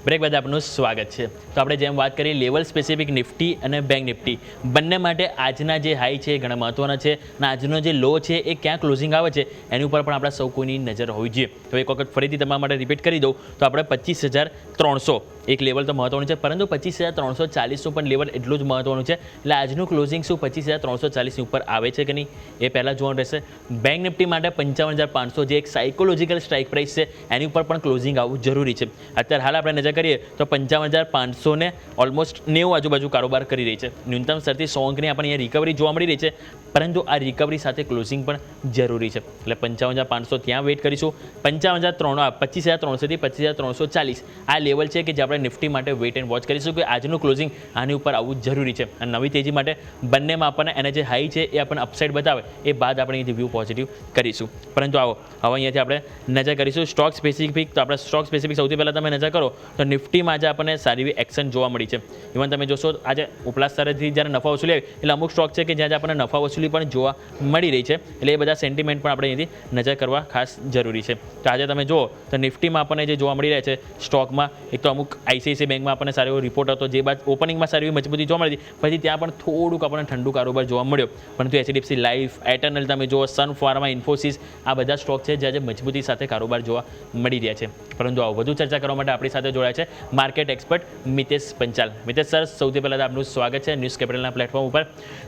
બ્રેક બાદ આપનું સ્વાગત છે. તો આપણે જેમ વાત કરીએ લેવલ સ્પેસિફિક નિફ્ટી અને બેંક નિફ્ટી બંને માટે આજના જે હાઈ છે એ ઘણા મહત્ત્વના છે, અને આજનો જે લો છે એ ક્યાં ક્લોઝિંગ આવે છે એની ઉપર પણ આપણા સૌ કોઈની નજર હોવી જોઈએ. તો એક વખત ફરીથી તમારા માટે રિપીટ કરી દઉં તો આપણે 25,300 એક લેવલ તો મહત્વનું છે, પરંતુ 25,340નું પણ લેવલ એટલું જ મહત્વનું છે. એટલે આજનું ક્લોઝિંગ શું 25,340ની ઉપર આવે છે કે નહીં એ પહેલાં જોવાનું રહેશે. બેંક નિફ્ટી માટે 55,500 જે એક સાયકોલોજીકલ સ્ટ્રાઇક પ્રાઇસ છે એની ઉપર પણ ક્લોઝિંગ આવવું જરૂરી છે. અત્યારે હાલ આપણે નજર કરીએ તો 55,500 ને ઓલમોસ્ટ 90 આજુબાજુ કારોબાર કરી રહી છે. ન્યૂનતમ સ્તરથી 100 અંકની આપણને અહીંયા રિકવરી જોવા મળી રહી છે, પરંતુ આ રિકવરી સાથે ક્લોઝિંગ પણ જરૂરી છે. એટલે 55,500 ત્યાં વેઇટ કરીશું. 25,300 થી 25,340 આ લેવલ છે કે જે આપણે નિફ્ટી માટે વેઇટ એન્ડ વોચ કરીશું કે આજનું ક્લોઝિંગ આની ઉપર આવવું જરૂરી છે. અને નવી તેજી માટે બંનેમાં આપણને એને જે હાઈ છે એ આપણને અપસાઇડ બતાવે એ બાદ આપણે અહીંથી વ્યૂ પોઝિટિવ કરીશું. પરંતુ આવો હવે અહીંયાથી આપણે નજર કરીશું સ્ટોક સ્પેસિફિક. તો આપણે સ્ટોક સ્પેસિફિક સૌથી પહેલાં તમે નજર કરો તો નિફ્ટીમાં આજે આપણને સારી એવી એક્શન જોવા મળી છે. ઇવન તમે જોશો આજે ઉપલા સ્તરેથી જ્યારે નફા વસૂલી આવી એટલે અમુક સ્ટોક છે કે જ્યાં આપણને નફા વસૂલી પણ જોવા મળી રહી છે. એટલે એ બધા સેન્ટિમેન્ટ પણ આપણે અહીંથી નજર કરવા ખાસ જરૂરી છે. તો આજે તમે જુઓ તો નિફ્ટીમાં આપણને જે જોવા મળી રહ્યા છે સ્ટોકમાં, એક તો અમુક આઈસીઆઈસીઆઈ બેંકમાં આપણને સારો એવો રિપોર્ટ હતો, જે બાદ ઓપનિંગમાં સારી એવી મજબૂતી જોવા મળી હતી, પછી ત્યાં પણ થોડુંક આપણને ઠંડુ કારોબાર જોવા મળ્યો. પરંતુ એચડીએફસી લાઈફ, એટર્નલ તમે જુઓ, સન ફાર્મા, ઇન્ફોસિસ આ બધા સ્ટોક છે જે આજે મજબૂતી સાથે કારોબાર જોવા મળી રહ્યા છે. પરંતુ આવો વધુ ચર્ચા કરવા માટે આપણી સાથે જોડાયા છે market expert Mitesh Panchal. Mitesh sir, સૌથી પહેલાં આપનું સ્વાગત છે ન્યૂઝ કેપિટલના પ્લેટફોર્મ ઉપર.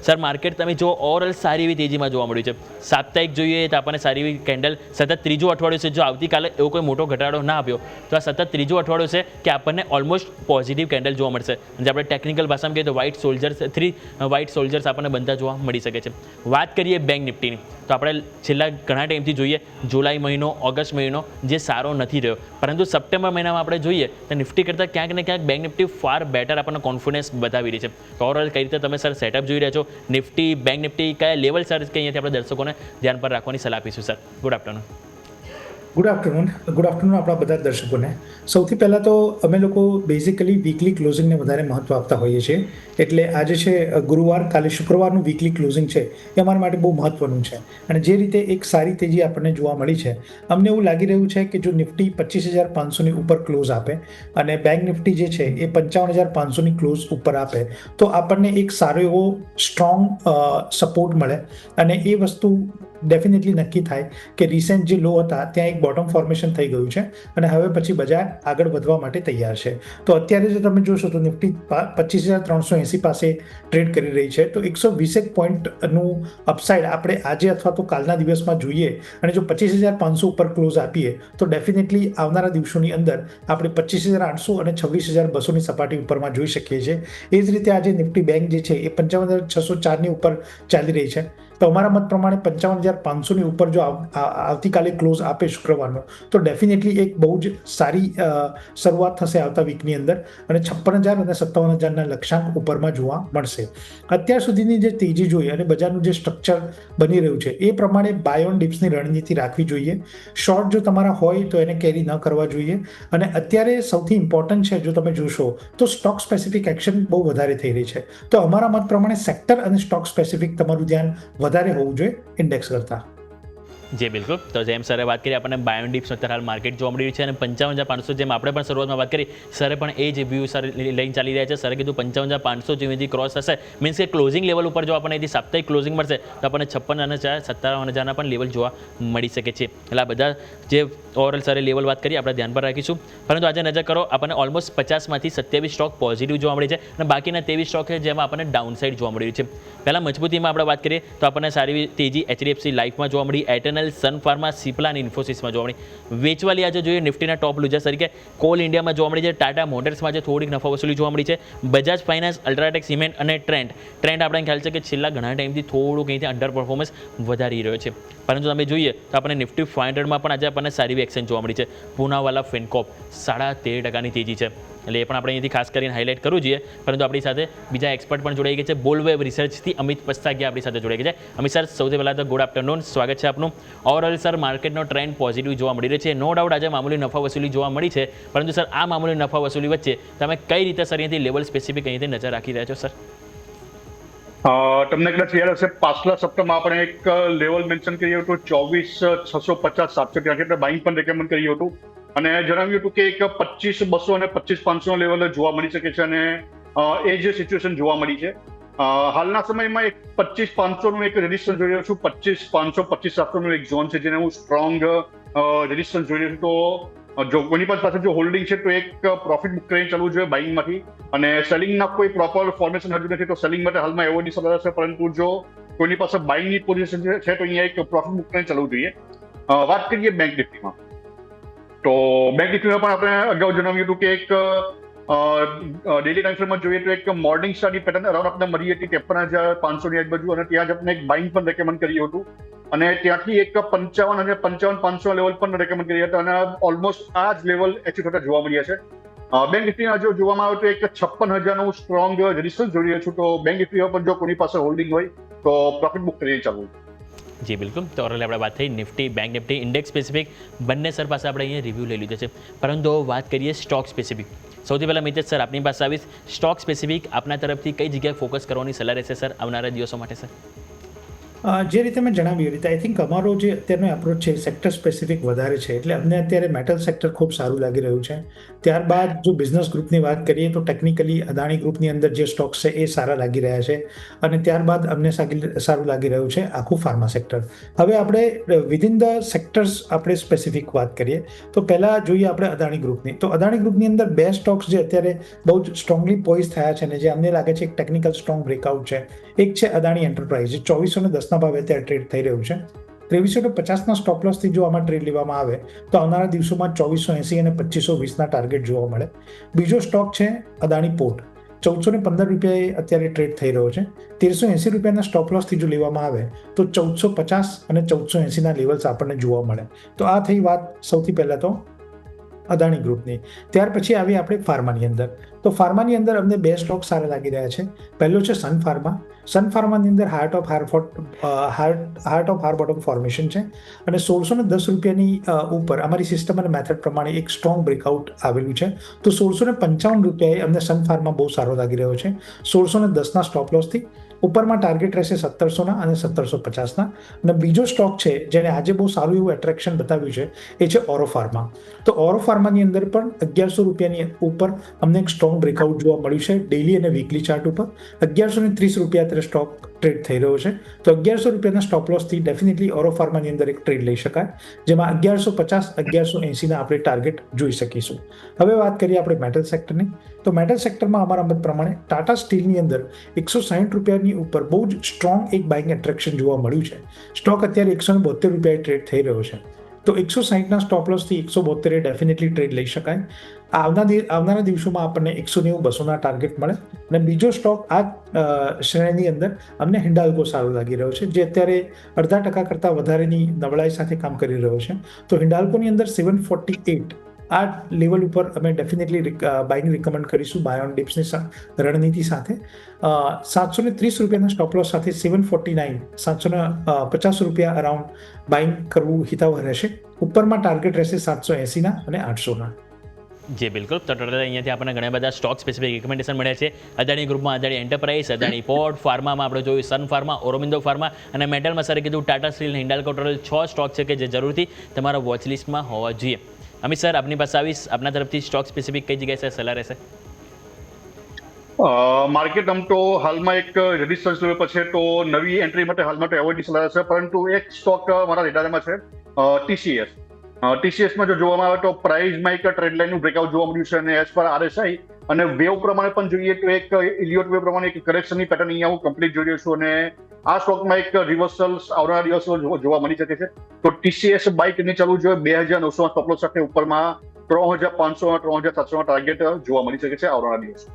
સર, માર્કેટ તમે જો ઓવરઓલ સારી એવી તેજીમાં જોવા મળ્યું છે. સાપ્તાહિક જોઈએ તો આપણને સારી એવી કેન્ડલ સતત ત્રીજું અઠવાડિયું છે. જો આવતીકાલે એવો કોઈ મોટો ઘટાડો ના આપ્યો તો આ સતત ત્રીજું અઠવાડિયું છે કે આપણને ઓલમોસ્ટ પોઝિટિવ કેન્ડલ જોવા મળશે. જે આપણે ટેકનિકલ ભાષામાં કહીએ તો વ્હાઇટ સોલ્જર્સ આપણને બનતા જોવા મળી શકે છે. વાત કરીએ બેંક નિફ્ટીની તો આપણે છેલ્લા ઘણા ટાઈમથી જોઈએ જુલાઈ મહિનો, ઓગસ્ટ મહિનો જે સારો નથી રહ્યો, પરંતુ સપ્ટેમ્બર મહિનામાં આપણે જોઈએ તો નિફ્ટી કરતાં ક્યાંક ને ક્યાંક બેંક નિફ્ટી ફાર બેટર આપણને કોન્ફિડન્સ બતાવી રહી છે. તો ઓવરઓલ કઈ રીતે તમે સર સેટઅપ જોઈ રહ્યા છો નિફ્ટી, બેંક નિફ્ટી, કયા લેવલ સર કે અહીંયાથી આપણે દર્શકોને ધ્યાન પર રાખવાની સલાહ આપીશું? Sir, good afternoon. Good afternoon આપણા બધા દર્શકોને. સૌથી પહેલાં તો અમે લોકો બેઝિકલી વીકલી ક્લોઝિંગને વધારે મહત્ત્વ આપતા હોઈએ છીએ. એટલે આજે છે ગુરુવાર, કાલે શુક્રવારનું વીકલી ક્લોઝિંગ છે એ અમારા માટે બહુ મહત્ત્વનું છે. અને જે રીતે એક સારી તેજી આપણને જોવા મળી છે, અમને એવું લાગી રહ્યું છે કે જો નિફ્ટી 25,500ની ઉપર ક્લોઝ આપે અને બેંક નિફ્ટી જે છે એ 55,500ની ક્લોઝ ઉપર આપે તો આપણને એક સારો એવો સ્ટ્રોંગ સપોર્ટ મળે. અને એ વસ્તુ ડેફિનેટલી નક્કી થાય કે રિસેન્ટ જે લો હતા ત્યાં એક બોટમ ફોર્મેશન થઈ ગયું છે અને હવે પછી બજાર આગળ વધવા માટે તૈયાર છે. તો અત્યારે જો તમે જોશો તો નિફ્ટી 25,380 પાસે ટ્રેડ કરી રહી છે. તો 120 પોઈન્ટનું અપસાઇડ આપણે આજે અથવા તો કાલના દિવસમાં જોઈએ અને જો 25,500 ઉપર ક્લોઝ આપીએ તો ડેફિનેટલી આવનારા દિવસોની અંદર આપણે 25,800 અને 26,200ની સપાટી ઉપરમાં જોઈ શકીએ છીએ. એ જ રીતે આજે નિફ્ટી બેંક જે છે એ 55,604ની ઉપર ચાલી રહી છે. તો અમારા મત પ્રમાણે 55,500ની ઉપર જો આવતીકાલે ક્લોઝ આપે શુક્રવારનો તો ડેફિનેટલી એક બહુ જ સારી શરૂઆત થશે આવતા વીકની અંદર અને 56,000 અને 57,000ના લક્ષ્યાંક ઉપરમાં જોવા મળશે. અત્યાર સુધીની જે તેજી જોઈ અને બજારનું જે સ્ટ્રક્ચર બની રહ્યું છે એ પ્રમાણે બાય ઓન ડિપ્સની રણનીતિ રાખવી જોઈએ. શોર્ટ જો તમારા હોય તો એને કેરી ન કરવા જોઈએ. અને અત્યારે સૌથી ઇમ્પોર્ટન્ટ છે, જો તમે જોશો તો સ્ટોક સ્પેસિફિક એક્શન બહુ વધારે થઈ રહી છે. તો અમારા મત પ્રમાણે સેક્ટર અને સ્ટોક સ્પેસિફિક તમારું ધ્યાન વધારે હોવું જોઈએ ઇન્ડેક્સ કરતાં. જી બિલકુલ. તો જેમ સરે વાત કરી આપણને બાયોડિપ્સ અત્યારે હાલ માર્કેટ જોવા મળી રહ્યું છે અને 55,500 જેમ આપણે પણ શરૂઆતમાં વાત કરી, સરે પણ એ જ વ્યૂ સર લઈને ચાલી રહ્યા છે. સરે કીધું 55,500 જેવી ક્રોસ થશે મીન્સ કે ક્લોઝિંગ લેવલ ઉપર જો આપણને અહીંથી સાપ્તાહિક ક્લોઝિંગ મળશે તો આપણને 56,000 પણ લેવલ જોવા મળી શકે છે. એટલે આ બધા જે ઓવરઓલ સરે લેવલ વાત કરી આપણે ધ્યાન પર રાખીશું. પરંતુ આજે નજર કરો આપણને ઓલમોસ્ટ 50માંથી 27 સ્ટોક પોઝિટિવ જોવા મળી છે અને બાકીના 23 સ્ટોક છે જેમાં આપણને ડાઉન સાઇડ જોવા મળી રહ્યું છે. પહેલાં મજબૂતીમાં આપણે વાત કરીએ તો આપણને સારી તેજી એચડીએફસી લાઈફમાં જોવા મળી, eternal BML, Sun Pharma, Cipla અને ઇન્ફોસિસમાં જોવા મળી. વેચવાલી આજે જોઈએ નિફ્ટીના ટોપ લૂઝર્સ તરીકે કોલ ઇન્ડિયામાં જોવા મળી છે, ટાટા મોટર્સમાં જે થોડીક નફા વસૂલી જોવા મળી છે, બજાજ ફાઇનાન્સ, અલ્ટ્રાટેક સિમેન્ટ અને ટ્રેન્ડ આપણે ખ્યાલ છે કે છેલ્લા ઘણા ટાઈમથી થોડું કંઈથી અંડર પરફોર્મન્સ વધારી રહ્યો છે. પરંતુ તમે જોઈએ તો આપણને નિફ્ટી 500માં પણ આજે આપણને સારી એવી એક્શન જોવા મળી છે. પૂનાવાલા ફિનકોપ 13.5% તેજી છે, એટલે એ પણ આપણે અહીંથી ખાસ કરીને હાઇલાઇટ કરવું જોઈએ. પરંતુ આપણી સાથે બીજા એક્સપર્ટ પણ જોડાઈ ગયા છે. બોલવેબ રિસર્ચથી અમિત પસ્તાગિયા આપણી સાથે જોડાઈ ગયા છે. અમિત સર, સૌથી પહેલાં તો ગુડ આફ્ટરનૂન, સ્વાગત છે આપનું. ઓવરઓલ સર માર્કેટનો ટ્રેન્ડ પોઝિટિવ જોવા મળી રહ્યો છે. નો ડાઉટ આજે મામૂલી નફા વસૂલી જોવા મળી છે, પરંતુ સર આ મામૂલી નફા વસૂલી વચ્ચે તમે કઈ રીતે સર અહીંથી લેવલ સ્પેસિફિક અહીંથી નજર રાખી રહ્યા છો સર? તમને કદાચ યાદ હશે, પાછલા સપ્તાહમાં આપણે એક લેવલ મેન્શન કર્યું હતું 24,650-700 આપણે બાઇંગ પણ રેકમેન્ડ કર્યું હતું અને જણાવ્યું હતું કે એક 25,200 અને 25,500 લેવલ જોવા મળી શકે છે અને એ જે સિચ્યુએશન જોવા મળી છે. હાલના સમયમાં એક 25,500 નું એક રેઝિસ્ટન્સ જોઈ રહ્યો છું. 25,500, 25,700 નું એક ઝોન છે જેને હું સ્ટ્રોંગ રેઝિસ્ટન્સ જોઈ રહ્યો છું. તો જો કોઈની પાસે જો હોલ્ડિંગ છે તો એક પ્રોફિટ બુક કરીને ચાલવું જોઈએ બાઇંગમાંથી, અને સેલિંગના કોઈ પ્રોપર ફોર્મેશન હજુ નથી તો સેલિંગ માટે હાલમાં એવોર્ડની સલાહ છે. પરંતુ જો કોઈની પાસે બાઇંગની પોઝિશન છે તો અહીંયા એક પ્રોફિટ બુક કરીને ચાલવું જોઈએ. વાત કરીએ બેંક નિફ્ટીમાં, તો બેંક નિફ્ટીમાં પણ આપણે અગાઉ જણાવ્યું હતું કે એક ડેલી ટાઈમ ફ્રેમમાં જોઈએ તો એક મોર્નિંગ સ્ટારની પેટર્ન અરાઉન્ડ આપણે મળી હતી 53,500 ની આજુબાજુ, અને ત્યાં જ આપણે એક બાઇંગ પણ રેકમેન્ડ કર્યું હતું અને ત્યાંથી એક 55 અને 55,500 લેવલ પણ રેકમેન્ડ કર્યા હતા અને ઓલમોસ્ટ આ જ લેવલ એચિવ થતા જોવા મળ્યા છે. બેંક નિફ્ટીના જો જોવામાં આવે તો એક 56,000 નું સ્ટ્રોંગ રેઝિસ્ટન્સ જોઈ રહ્યો છું. તો બેંક નિફ્ટી પર જો કોઈની પાસે હોલ્ડિંગ હોય તો પ્રોફિટ બુક કરીને ચાલવું. જી બિલકુલ. તો ઓરલ આપણે વાત થઈ Nifty, bank Nifty, index specific બંને સર પાસે આપણે અહીંયા રિવ્યૂ લઈ લીધો છે. પરંતુ વાત કરીએ સ્ટોક સ્પેસિફિક. સૌથી પહેલાં મિતેશ સર આપની પાસે આવીશ. સ્ટોક સ્પેસિફિક આપના તરફથી કઈ જગ્યાએ ફોકસ કરવાની સલાહ રહેશે સર આવનારા દિવસો માટે સર? જે રીતે મેં જણાવ્યું એ રીતે આઈ થિંક અમારો જે અત્યારનો એપ્રોચ છે સેક્ટર સ્પેસિફિક વધારે છે, એટલે અમને અત્યારે મેટલ સેક્ટર ખૂબ સારું લાગી રહ્યું છે. ત્યારબાદ જો બિઝનેસ ગ્રુપની વાત કરીએ તો ટેકનિકલી અદાણી ગ્રુપની અંદર જે સ્ટોક્સ છે એ સારા લાગી રહ્યા છે, અને ત્યારબાદ અમને સારું લાગી રહ્યું છે આખું ફાર્મા સેક્ટર. હવે આપણે વિધિન ધ સેક્ટર્સ આપણે સ્પેસિફિક વાત કરીએ તો પહેલાં જોઈએ આપણે અદાણી ગ્રુપની. તો અદાણી ગ્રુપની અંદર બે સ્ટોક્સ જે અત્યારે બહુ જ સ્ટ્રોંગલી પોઇઝ થયા છે અને જે અમને લાગે છે એક ટેકનિકલ સ્ટ્રોંગ બ્રેકઆઉટ છે. એક છે અદાણી એન્ટરપ્રાઇઝ, જે 2410 ભાવે અત્યારે ટ્રેડ થઈ રહ્યું છે. 2350 સ્ટોપ લોસથી જો આમાં ટ્રેડ લેવામાં આવે તો આવનારા દિવસોમાં 2480 અને 2520 ટાર્ગેટ જોવા મળે. બીજો સ્ટોક છે અદાણી પોર્ટ, 1415 રૂપિયાએ અત્યારે ટ્રેડ થઈ રહ્યો છે. 1380 રૂપિયાના સ્ટોપ લોસથી જો લેવામાં આવે તો 1450 અને 1480 લેવલ્સ આપણને જોવા મળે. તો આ થઈ વાત સૌથી પહેલા તો અદાણી ગ્રુપની. ત્યાર પછી આવી આપણે ફાર્માની અંદર. તો ફાર્માની અંદર અમને બે સ્ટોક સારા લાગી રહ્યા છે. પહેલો છે સન ફાર્મા. સન ફાર્માની અંદર હાર્ટ ઓફ હાર બોટમ ફોર્મેશન છે અને 1610 રૂપિયાની ઉપર અમારી સિસ્ટમ અને મેથડ પ્રમાણે એક સ્ટ્રોંગ બ્રેકઆઉટ આવેલું છે. તો 1655 રૂપિયાએ અમને સન ફાર્મા બહુ સારો લાગી રહ્યો છે. 1610 સ્ટોપ લોસથી ઉપરમાં ટાર્ગેટ રહેશે 1700 અને 1750. અને બીજો સ્ટોક છે જેને આજે બહુ સારું એવું એટ્રેક્શન બતાવ્યું છે એ છે ઓરો ફાર્મા. તો ઓરો ફાર્માની અંદર પણ 1100 રૂપિયાની ઉપર અમને એક સ્ટ્રોંગ બ્રેકઆઉટ જોવા મળ્યું છે ડેલી અને વીકલી ચાર્ટ ઉપર. 1130 રૂપિયા અત્યારે સ્ટોક ટ્રેડ થઈ રહ્યો છે. તો 1100 રૂપિયાના સ્ટોપ લોસથી ડેફિનેટલી ઓરો ફાર્માની અંદર એક ટ્રેડ લઈ શકાય, જેમાં 1150 1180 આપણે ટાર્ગેટ જોઈ શકીશું. હવે વાત કરીએ આપણે મેટલ સેક્ટરની. તો મેટલ સેક્ટરમાં અમારા મત પ્રમાણે ટાટા સ્ટીલની અંદર 160 રૂપિયાની ઉપર બહુ જ સ્ટ્રોંગ એક બાઇંગ એટ્રેક્શન જોવા મળ્યું છે. સ્ટોક અત્યારે 172 રૂપિયાએ ટ્રેડ થઈ રહ્યો છે. તો 160ના સ્ટોપ લોસથી 172 ડેફિનેટલી ટ્રેડ લઈ શકાય. આવનારા દિવસોમાં આપણને 190-200 ટાર્ગેટ મળે. અને બીજો સ્ટોક આ શ્રેણીની અંદર અમને હિન્ડાલ્કો સારો લાગી રહ્યો છે, જે અત્યારે 0.5% કરતાં વધારેની નબળાઈ સાથે કામ કરી રહ્યો છે. તો હિન્ડાલ્કોની અંદર 748 આ લેવલ ઉપર અમે ડેફિનેટલી બાઇંગ રિકમેન્ડ કરીશું બાય ઓન ડિપ્સની રણનીતિ સાથે. 730 રૂપિયાના સ્ટોપ લોસ સાથે 749 750 રૂપિયા અરાઉન્ડ બાઇંગ કરવું હિતાવહ રહેશે. ઉપરમાં ટાર્ગેટ રહેશે 780 અને 800. જી બિલકુલ. તો ટોટલ અહીંયાથી આપણને ઘણા બધા સ્ટોક સ્પેસિફિક રિકમેન્ડેશન મળ્યા છે. અદાણી ગ્રુપમાં અદાણી એન્ટરપ્રાઇઝ, અદાણી પોર્ટ, ફાર્મામાં આપણે જોયું સન ફાર્મા, ઓરોબિંદો ફાર્મા અને મેટલમાં સરે કીધું Tata steel, Hindalco. Total 6 stock છે કે જે જરૂરથી તમારા વોચ લિસ્ટમાં હોવા જોઈએ. અમિત સર આપની પાસે આવીશ. આપના તરફથી સ્ટોક સ્પેસિફિક કઈ જગ્યાએ સર સલાહ રહેશે? માર્કેટ આમ તો હાલમાં એક રેઝિસ્ટન્સ લેવલ પર છે, તો નવી એન્ટ્રી માટે હાલમાં તો એવોર્ડની સલાહ છે. પરંતુ એક સ્ટોક મારા રેડારમાં છે TCS. TCSમાં જો જોવામાં આવે તો પ્રાઇઝમાં એક ટ્રેડ લાઇનનું બ્રેકઆઉટ જોવા મળ્યું છે અને એઝ પર RSI અને વેવ પ્રમાણે પણ જોઈએ તો એક ઇલિયોટ વેવ પ્રમાણે એક કરેક્શનની પેટર્ન અહીંયા હું કમ્પ્લીટ જોઈ રહ્યો છું અને આ સ્ટોકમાં એક રિવર્સલ આવનારા દિવસો જોવા મળી શકે છે. તો TCS બાઇક નીચે ચાલુ જોઈએ 2900 સ્ટોપ લોસ સાથે, ઉપરમાં 3500 3700 ટાર્ગેટ જોવા મળી શકે છે આવનારા દિવસો.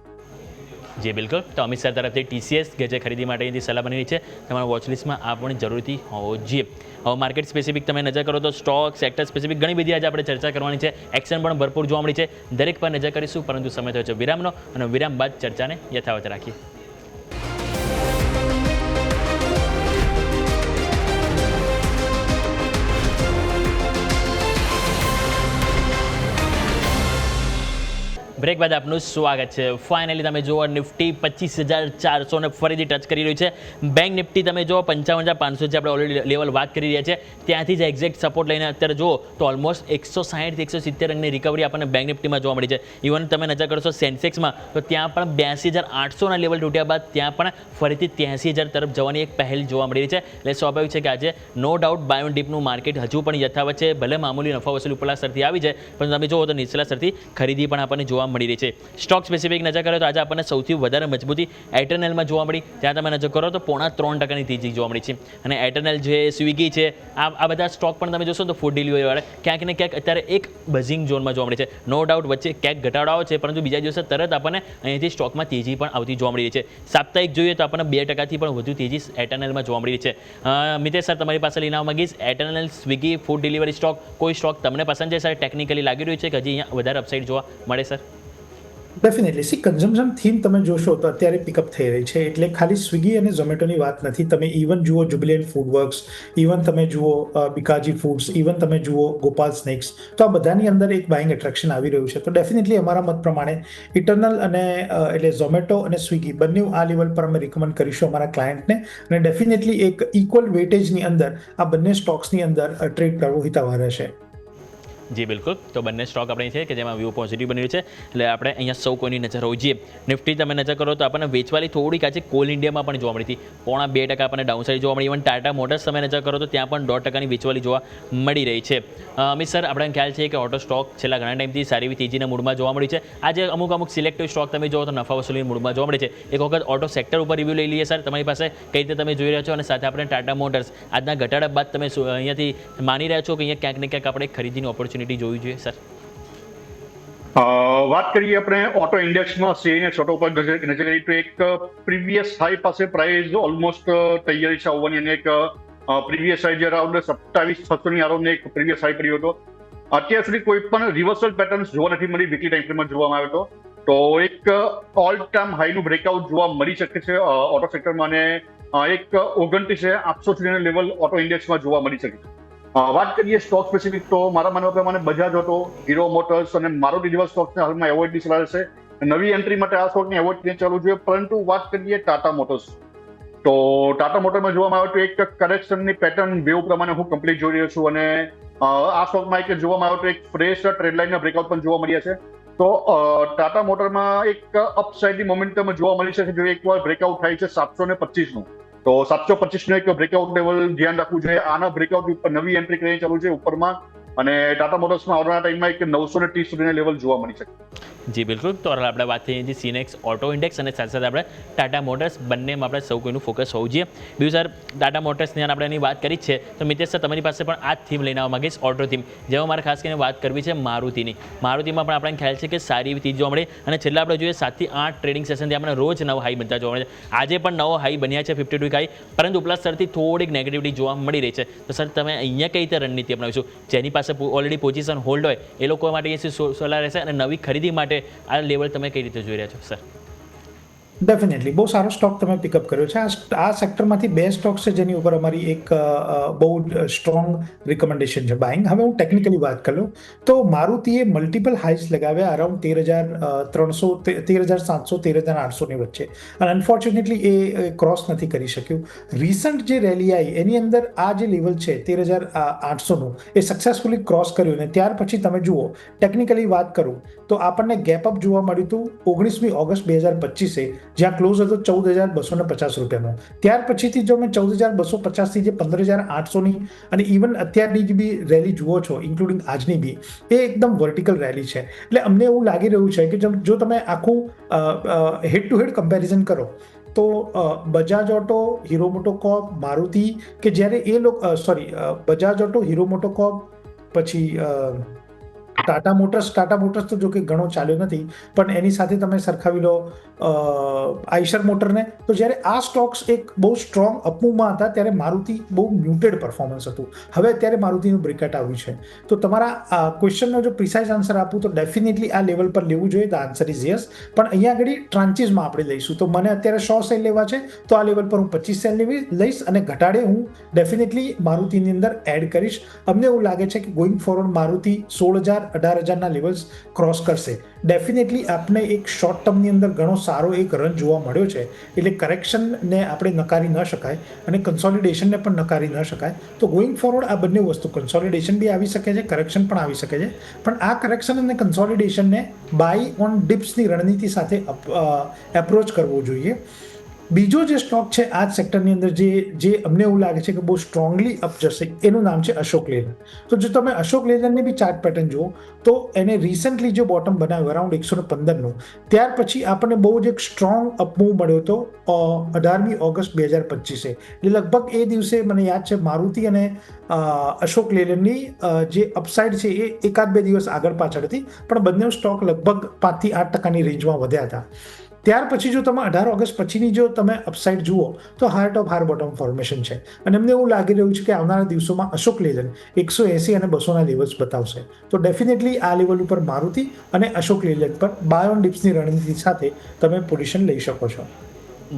જી બિલકુલ. તો અમિત સર તરફથી TCS કે જે ખરીદી માટેની સલાહ બની રહી છે, તમારા વોચલિસ્ટમાં આ પણ જરૂરથી હોવો જોઈએ. હવે માર્કેટ સ્પેસિફિક તમે નજર કરો તો સ્ટોક સેક્ટર સ્પેસિફિક ઘણી બધી આજે આપણે ચર્ચા કરવાની છે. એક્શન પણ ભરપૂર જોવા મળી છે, દરેક પર નજર કરીશું, પરંતુ સમય થયો છે વિરામનો, અને વિરામ બાદ ચર્ચાને યથાવત રાખીએ. બ્રેક બાદ આપનું સ્વાગત છે. ફાઇનલી તમે જુઓ નિફ્ટી 25,400 ફરીથી ટચ કરી રહ્યું છે. બેંક નિફ્ટી તમે જુઓ 55,500 જે આપણે ઓલરેડી લેવલ વાત કરી રહ્યા છે, ત્યાંથી જ એક્ઝેક્ટ સપોર્ટ લઈને અત્યારે જુઓ તો ઓલમોસ્ટ 160 170 અંકની રિકવરી આપણને બેંક નિફ્ટીમાં જોવા મળી છે. ઇવન તમે નજર કરશો સેન્સેક્સમાં તો ત્યાં પણ 82,800ના લેવલ તૂટ્યા બાદ ત્યાં પણ ફરીથી 83,000 તરફ જવાની એક પહેલ જોવા મળી રહી છે. એટલે સ્વાભાવિક છે કે આજે નો ડાઉટ બાય ઓન ડીપનું માર્કેટ હજુ પણ યથાવત છે. ભલે મામૂલી નફા વસૂલી ઉપલા સ્તરથી આવી જાય, પણ તમે જુઓ તો નીચલા સ્તરથી ખરીદી પણ આપણને જોવા મળી રહી છે. સ્ટોક સ્પેસિફિક નજર કરો તો આજે આપણને સૌથી વધારે મજબૂતી એટર્નલમાં જોવા મળી. ત્યાં તમે નજર કરો તો 3.5% તેજી જોવા મળી છે. અને એટર્નલ છે, સ્વિગી છે, આ બધા સ્ટોક પણ તમે જોશો તો ફૂડ ડિલિવરી વાળા ક્યાંક ને ક્યાંક અત્યારે એક બઝિંગ ઝોનમાં જોવા મળે છે. નો ડાઉટ વચ્ચે ક્યાંક ઘટાડો આવે છે, પરંતુ બીજા દિવસે તરત આપણને અહીંથી સ્ટોકમાં તેજી પણ આવતી જોવા મળી રહી છે. સાપ્તાહિક જોઈએ તો આપણને 2%થી પણ વધુ તેજી એટર્નલમાં જોવા મળી રહી છે. મિતેશ સર, તમારી પાસે લઈને આવવા માંગીશ eternal, Swiggy, food delivery stock, કોઈ સ્ટોક તમને પસંદ છે સર? ટેકનિકલી લાગી રહ્યું છે કે હજી અહીંયા વધારે અપસાઇડ જોવા મળે સર? ડેફિનેટલી કન્ઝમ્પશન થીમ તમે જોશો તો અત્યારે પિકઅપ થઈ રહી છે. એટલે ખાલી સ્વિગી અને ઝોમેટોની વાત નથી. તમે ઇવન જુઓ જુબિલિયન્ટ ફૂડવર્ક્સ, ઇવન તમે જુઓ બિકાજી ફૂડ્સ, ઇવન તમે જુઓ ગોપાલ સ્નેક્સ, તો આ બધાની અંદર એક બાઇંગ એટ્રેક્શન આવી રહ્યું છે. તો ડેફિનેટલી અમારા મત પ્રમાણે ઇટરનલ અને એટલે ઝોમેટો અને સ્વિગી બંને આ લેવલ પર અમે રિકમેન્ડ કરીશું અમારા ક્લાયન્ટને. અને ડેફિનેટલી એક ઇક્વલ વેટેજની અંદર આ બંને સ્ટોક્સની અંદર ટ્રેડ કરવો હિતાવહ રહેશે. જી બિલકુલ. તો બંને સ્ટોક આપણે છે કે જેમાં વ્યૂ પોઝિટિવ બની રહ્યું છે, એટલે આપણે અહીંયા સૌ કોઈની નજર હોવી જોઈએ. નિફ્ટી તમે નજર કરો તો આપણને વેચવાલી થોડીક આજે કોલ ઇન્ડિયામાં પણ જોવા મળી હતી. 0.5% આપણને ડાઉન સાઇડ જોવા મળી. ઇવન ટાટા મોટર્સ તમે નજર કરો તો ત્યાં પણ 1.5%ની વેચવાલી જોવા મળી રહી છે. અમિત સર, આપણે ખ્યાલ છે કે ઓટો સ્ટોક છેલ્લા ઘણા ટાઈમથી સારી એવી તેજીના મૂડમાં જોવા મળી છે. આજે અમુક સિલેક્ટિવ સ્ટોક તમે જુઓ તો નફા વસૂલીના મૂડમાં જોવા મળે છે. એક વખત ઓટો સેક્ટર ઉપર રિવ્યૂ લઈ લઈએ સર, તમારી પાસે કઈ રીતે તમે જોઈ રહ્યા છો, અને સાથે આપણે ટાટા મોટર્સ આજના ઘટાડા બાદ તમે અહીંયાથી માની રહ્યા છો કે અહીંયા ક્યાંક ને ક્યાંક આપણે ખરીદીની ઓપોર્ચ્યુનિટી જોવી જોઈએ સર? વાત કરીએ આપણે ઓટો ઇન્ડેક્સમાં સીઆઈને છોટો ઉપર નજર કરીએ તો એક પ્રીવિયસ હાઈ પાસે પ્રાઇસ ઓલમોસ્ટ તૈયારી છે આવવાની, અને એક પ્રીવિયસ હાઈ જે અરાઉન્ડ 27,600ની અરાઉન્ડ એક પ્રીવિયસ હાઈ કર્યો હતો. અત્યાર સુધી કોઈ પણ રિવર્સલ પેટર્ન્સ જોવા નથી મળી. વીકલી ટાઈમ ફ્રેમમાં જોવામાં આવ્યો હતો તો એક ઓલ ટાઈમ હાઈનું બ્રેકઆઉટ જોવા મળી શકે છે ઓટો સેક્ટરમાં, અને એક 29,800 સુધીના લેવલ ઓટો ઇન્ડેક્સમાં જોવા મળી શકે છે. વાત કરીએ સ્ટોક સ્પેસિફિક તો મારા માનવા પ્રમાણે બજાજ ઓટો, હીરો મોટર્સ અને મારુતિ જેવા સ્ટોક્સને હાલમાં એવોઇડની સલાહ રહેશે. નવી એન્ટ્રી માટે આ સ્ટોકને એવોઇડ કરીને ચાલુ જોઈએ. પરંતુ વાત કરીએ ટાટા મોટર્સ, તો ટાટા મોટરમાં જોવામાં આવે તો એક કરેક્શનની પેટર્ન વેવ પ્રમાણે હું કમ્પ્લીટ જોઈ રહ્યો છું, અને આ સ્ટોકમાં એક જોવામાં આવે તો એક ફ્રેશ ટ્રેડલાઇનના બ્રેકઆઉટ પણ જોવા મળ્યા છે. તો ટાટા મોટરમાં એક અપસાઇડની મોમેન્ટમ જોવા મળી શકે જો એકવાર બ્રેકઆઉટ થાય છે 725નું. તો 725નું એક બ્રેકઆઉટ લેવલ ધ્યાન રાખવું જોઈએ. આના બ્રેકઆઉટ ઉપર નવી એન્ટ્રી કરીને ચાલુ છે ઉપરમાં, અને ટાટા મોટર્સમાં આવનારા ટાઈમમાં એક 930 સુધીના લેવલ જોવા મળી શકે. જી બિલકુલ. તો આપણે વાત થઈ હતી સીનેક્સ ઓટો ઇન્ડેક્સ, અને સાથે સાથે આપણે ટાટા મોટર્સ, બંનેમાં આપણે સૌ કોઈનું ફોકસ હોવું જોઈએ. બીજું સર, ટાટા મોટર્સની આપણે એની વાત કરી જ છે, તો મિતેશ સર તમારી પાસે પણ આ જ થીમ લઈને આવવા માંગીશ, ઓટો થીમ, જેમાં મારે ખાસ કરીને વાત કરવી છે મારુતિની. મારુતિમાં પણ આપણને ખ્યાલ છે કે સારી એવી તેજી જોવા મળે, અને છેલ્લા આપણે જોઈએ 7 થી 8 ટ્રેડિંગ સેશનથી આપણે રોજ નવો હાઈ બનતા જોવા મળે છે. આજે પણ નવો હાઈ બન્યા છે 52 વીક હાઈ, પરંતુ ઉપલા સ્તરથી થોડીક નેગેટિવિટી જોવા મળી રહી છે. તો સર તમે અહીંયા કઈ રીતે રણનીતિ અપનાવીશું? જેની પાસે ઓલરેડી પોઝિશન હોલ્ડ હોય એ લોકો માટે સલાહ રહેશે, અને નવી ખરીદી માટે આ લેવલ તમે કઈ રીતે જોઈ રહ્યા છો સર? ડેફિનેટલી બહુ સારો સ્ટોક તમે પિકઅપ કર્યો છે. આ સેક્ટરમાંથી 2 સ્ટોક્સ છે જેની ઉપર અમારી એક બહુ સ્ટ્રોંગ રિકમેન્ડેશન છે બાઇંગ. હવે હું ટેકનિકલી વાત કરું તો મારુતિએ મલ્ટિપલ હાઈસ લગાવ્યા અરાઉન્ડ 13,300, 13,700, 13,800ની વચ્ચે, અને અનફોર્ચ્યુનેટલી એ ક્રોસ નથી કરી શક્યું. રિસન્ટ જે રેલી આવી એની અંદર આ જે લેવલ છે 13,800નું એ સક્સેસફુલી ક્રોસ કર્યું, અને ત્યાર પછી તમે જુઓ ટેકનિકલી વાત કરું તો આપણને ગેપ અપ જોવા મળ્યું હતું 19મી ઓગસ્ટ 2025, જ્યાં ક્લોઝ હતો 14,250 રૂપિયાનો. ત્યાર પછીથી જો મેં 14,250થી જે 15,800ની અને ઇવન અત્યારની જે બી રેલી જુઓ છો, ઇન્ક્લુડિંગ આજની બી, એ એકદમ વર્ટિકલ રેલી છે. એટલે અમને એવું લાગી રહ્યું છે કે જો તમે આખું હેડ ટુ હેડ કમ્પેરિઝન કરો તો બજાજ ઓટો, હીરો મોટોકોર્પ, મારુતિ કે જ્યારે એ લોકો બજાજ ઓટો, હીરો મોટોકોર્પ, પછી ટાટા મોટર્સ તો જો કે ઘણો ચાલ્યો નથી, પણ એની સાથે તમે સરખાવી લો આઈશર મોટરને, તો જ્યારે આ સ્ટોક્સ એક બહુ સ્ટ્રોંગ અપમૂવમાં હતા ત્યારે મારુતિ બહુ મ્યુટેડ પરફોર્મન્સ હતું. હવે અત્યારે મારુતિનું બ્રેકઆઉટ આવ્યું છે. તો તમારા ક્વેશ્ચનનો જો પ્રિસાઇઝ આન્સર આપું તો ડેફિનેટલી આ લેવલ પર લેવું જોઈએ. The answer is yes. પણ અહીંયા આગળ ટ્રાન્ચીસમાં આપણે લઈશું. તો મને અત્યારે 100 સેલ લેવા છે તો આ લેવલ પર હું 25 સેલ લઈશ અને ઘટાડે હું ડેફિનેટલી મારુતિની અંદર એડ કરીશ. અમને એવું લાગે છે કે ગોઈંગ ફોરવર્ડ મારુતિ 16,000-18,000ના લેવલ્સ ક્રોસ કરશે. ડેફિનેટલી આપને એક શોર્ટ ટર્મની અંદર ઘણો સારો એક રન જોવા મળ્યો છે. એટલે કરેક્શનને આપણે નકારી ન શકાય અને કન્સોલિડેશનને પણ નકારી ન શકાય. તો ગોઈંગ ફોરવર્ડ આ બંને વસ્તુ, કન્સોલિડેશન બી આવી શકે છે, કરેક્શન પણ આવી શકે છે. પણ આ કરેક્શન અને કન્સોલિડેશનને બાય ઓન ડિપ્સની રણનીતિ સાથે એપ્રોચ કરવો જોઈએ. બીજો જે સ્ટોક છે આ જ સેક્ટરની અંદર જે અમને એવું લાગે છે કે બહુ સ્ટ્રોંગલી અપ જશે, એનું નામ છે અશોક લેલન્ડ. તો જો તમે અશોક લેલન્ડની બી ચાર્ટ પેટર્ન જુઓ તો એને રિસન્ટલી જે બોટમ બનાવ્યું અરાઉન્ડ 115નું, ત્યાર પછી આપણને બહુ જ એક સ્ટ્રોંગ અપમૂવ મળ્યો હતો 18મી ઓગસ્ટ 2025. એટલે લગભગ એ દિવસે મને યાદ છે મારુતિ અને અશોક લેલન્ડની જે અપસાઇડ છે એ એકાદ બે દિવસ આગળ પાછળ હતી, પણ બંને સ્ટોક લગભગ 5 થી 8% રેન્જમાં વધ્યા હતા. ત્યાર પછી જો તમે 18 ઓગસ્ટ પછીની જો તમે અપસાઇડ જુઓ તો હાર ટોપ હાર બોટમ ફોર્મેશન છે. અને એમને એવું લાગી રહ્યું છે કે આવનારા દિવસોમાં અશોક લેલન્ડ 180 અને 200ના લેવલ્સ બતાવશે. તો ડેફિનેટલી આ લેવલ ઉપર મારુતિ અને અશોક લેલન્ડ પર બાય ઓન ડિપ્સની રણનીતિ સાથે તમે પોઝિશન લઈ શકો છો.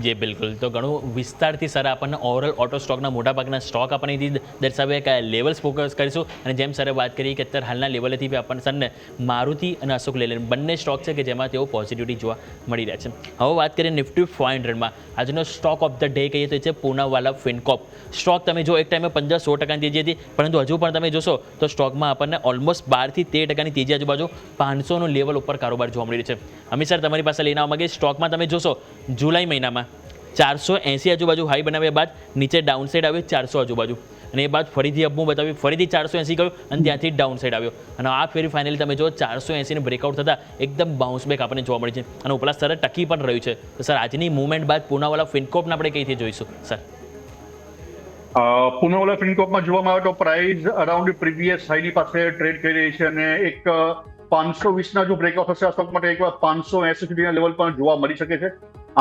જી બિલકુલ. તો ઘણું વિસ્તારથી સર આપણને ઓવરઓલ ઓટો સ્ટોકના મોટાભાગના સ્ટોક આપણને દર્શાવ્યા કયા લેવલ્સ ફોકસ કરીશું. અને જેમ સરે વાત કરી કે અત્યારે હાલના લેવલેથી બી આપણને સરને મારુતિ અને અશોક લેલન્ડ બંને સ્ટોક છે કે જેમાં તેઓ પોઝિટિવિટી જોવા મળી રહ્યા છે. હવે વાત કરીએ નિફ્ટી 500માં આજનો સ્ટોક ઓફ ધ ડે કહીએ તો છે પૂનાવાલા ફિનકોર્પ. સ્ટોક તમે જો એક ટાઈમે 15-16% તેજી હતી, પરંતુ હજુ પણ તમે જોશો તો સ્ટોકમાં આપણને ઓલમોસ્ટ 12% તેજી આજુબાજુ 500નું લેવલ ઉપર કારોબાર જોવા મળી રહ્યો છે. અમિત સર તમારી પાસે લઈને આવવા માંગે સ્ટોકમાં તમે જોશો જુલાઈ મહિનામાં 480 આજુબાજુ હાઈ બનાવ્યા બાદ નીચે ડાઉન સાઇડ આવ્યો 400 આજુબાજુ, અને એ બાદ ફરીથી અપમૂવ બતાવ્યું, ફરીથી 480 ગયું અને ત્યાંથી ડાઉન સાઇડ આવ્યો. અને આ ફેરી ફાઇનલી તમે જો 480ને બ્રેકઆઉટ થતાં એકદમ બાઉન્સ બેક આપણને જોવા મળે છે અને ઉપલા સર ટકી પણ રહ્યું છે. તો સર આજની મુવમેન્ટ બાદ પૂનાવાલા ફિનકોર્પને આપણે કઈથી જોઈશું સર? પૂનાવાલા ફિનકોર્પમાં જોવામાં આવે તો પ્રાઇસ અરાઉન્ડ પ્રીવિયસ હાઈની પાસે ટ્રેડ કરી રહી છે અને એક 520ના જો બ્રેકઆઉટ થશે આ સ્ટોક માટે એકવાર 580 સુધીના લેવલ પણ જોવા મળી શકે છે.